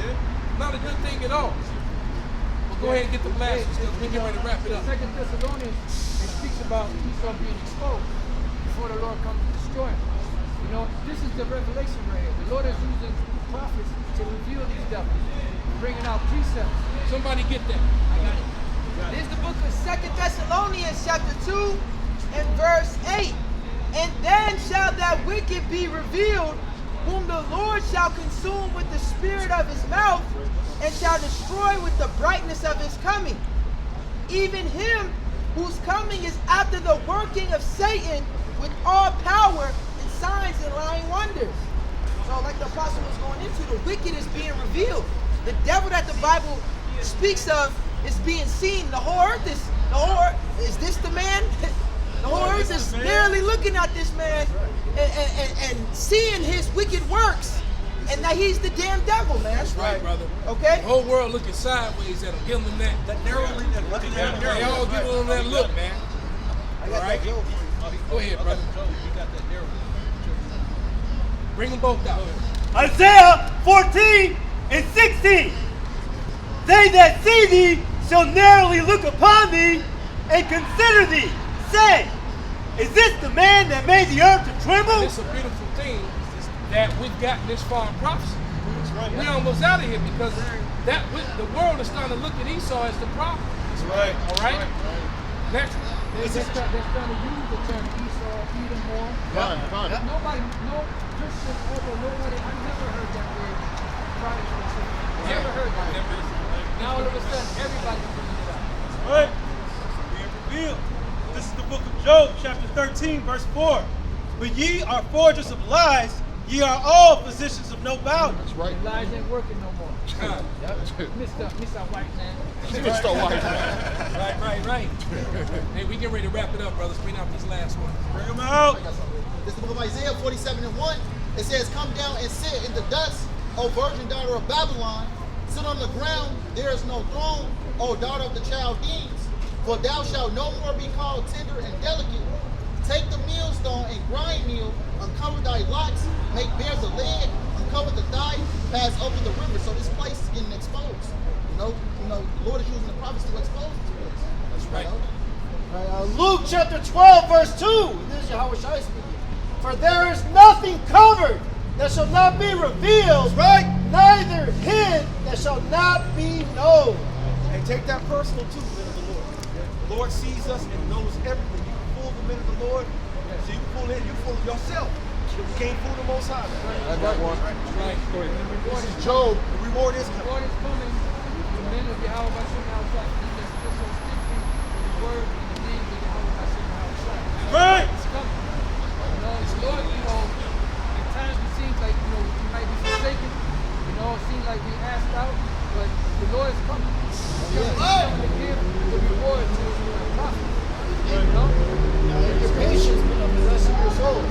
Speaker 2: Yeah. Not a good thing at all. Well, go ahead and get the blast. We're getting ready to wrap it up.
Speaker 3: Second Thessalonians, it speaks about Esau being exposed before the Lord comes to destroy him. This is the revelation right here. The Lord is using prophets to reveal these devils, bringing out precepts.
Speaker 2: Somebody get that. I got it.
Speaker 10: This is the book of 2 Thessalonians, chapter 2, and verse 8. And then shall that wicked be revealed, whom the Lord shall consume with the spirit of his mouth, and shall destroy with the brightness of his coming. Even him whose coming is after the working of Satan with all power and signs and lying wonders. So like the apostle was going into, the wicked is being revealed. The devil that the Bible speaks of is being seen. The whole earth is this the man? The whole earth is literally looking at this man and seeing his wicked works. And that he's the damn devil, man.
Speaker 2: That's right, brother.
Speaker 10: Okay?
Speaker 2: The whole world looking sideways at him, giving them that narrowly, they all giving them that look, man.
Speaker 10: I got that joke.
Speaker 2: Go ahead, brother. Bring them both out.
Speaker 6: Isaiah 14 and 16. They that see thee shall narrowly look upon thee and consider thee, saying, is this the man that made the earth to tremble?
Speaker 2: It's a beautiful thing that we've gotten this far in prophecy. We're almost out of here because the world is starting to look at Esau as the problem.
Speaker 4: That's right.
Speaker 2: All right? Next.
Speaker 3: They're trying to use the term Esau, Edom, more. Nobody, no Christian ever, nobody, I never heard that word prior to the church. Never heard that. Now all of a sudden, everybody's bringing it up.
Speaker 4: That's right. Being revealed. This is the book of Job, chapter 13, verse 4. But ye are forgers of lies, ye are all physicians of no value.
Speaker 14: That's right.
Speaker 3: Lies ain't working no more. Mr. White Man.
Speaker 14: Mr. White Man.
Speaker 2: Right. Hey, we get ready to wrap it up, brothers. Bring out this last one.
Speaker 4: Bring them out.
Speaker 1: This is the book of Isaiah 47 and 1. It says, come down and sit in the dust, O virgin daughter of Babylon. Sit on the ground, there is no throne, O daughter of the Chaldeans. For thou shalt no more be called tender and delicate. Take the millstone and grind meal, uncover thy locks, make bare the leg, uncover the thigh, pass over the river. So this place is getting exposed. You know, the Lord is using the prophets to expose this place.
Speaker 2: That's right.
Speaker 6: Luke chapter 12, verse 2. This is Yahushua speaking. For there is nothing covered that shall not be revealed, right? Neither hid that shall not be known.
Speaker 13: And take that personal too, men of the Lord. The Lord sees us and knows everything. You can fool the men of the Lord, so you can fool it, you fool yourself. You can't fool the Most High.
Speaker 14: I got one.
Speaker 2: Right.
Speaker 14: This is Job.
Speaker 13: The reward is
Speaker 3: The
Speaker 13: coming.
Speaker 3: Lord is coming. The men of Yahweh Hashem Yahushua. Just so stickly the word and the name of Yahweh Hashem Yahushua.
Speaker 4: Right.
Speaker 3: It's coming. It's Lord, at times it seems like, we might be forsaken. It seems like we asked out, but the Lord is coming. He's coming to give the reward to the prophet.
Speaker 6: Your patience will possess your souls.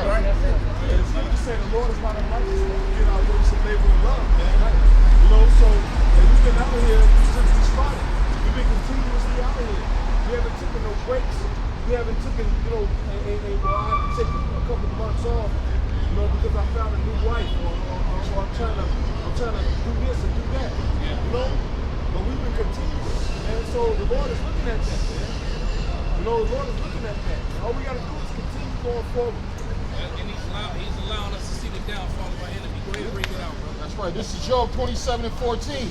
Speaker 4: Right. And it's good to say the Lord is not unrighteous. We get our works and labor of love, man. So and we've been out here since we started. We've been continuously out here. We haven't taken no breaks. We haven't taken, well, I had to take a couple of months off, because I found a new wife, or I'm trying to do this and do that, But we've been continuous, and so the Lord is looking at that, man. The Lord is looking at that. All we got to do is continue going forward.
Speaker 2: And he's allowing us to see the downfall of our enemy. Go ahead and bring it out, bro.
Speaker 14: That's right. This is Job 27 and 14.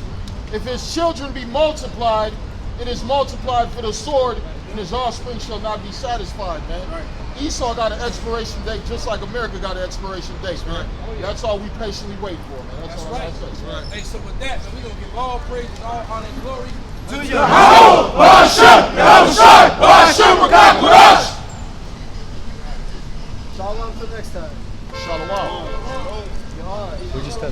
Speaker 14: If his children be multiplied, it is multiplied for the sword, and his offspring shall not be satisfied, man. Right. Esau got an expiration date, just like America got an expiration date, man. Right. Oh, yeah. That's all we patiently wait for, man. That's all
Speaker 2: right.
Speaker 14: Right.
Speaker 2: Hey, so with that, we're going to give all praise and all honor and glory
Speaker 6: to Yahweh Shalom till next time.
Speaker 14: Shalom.
Speaker 6: We just
Speaker 4: No.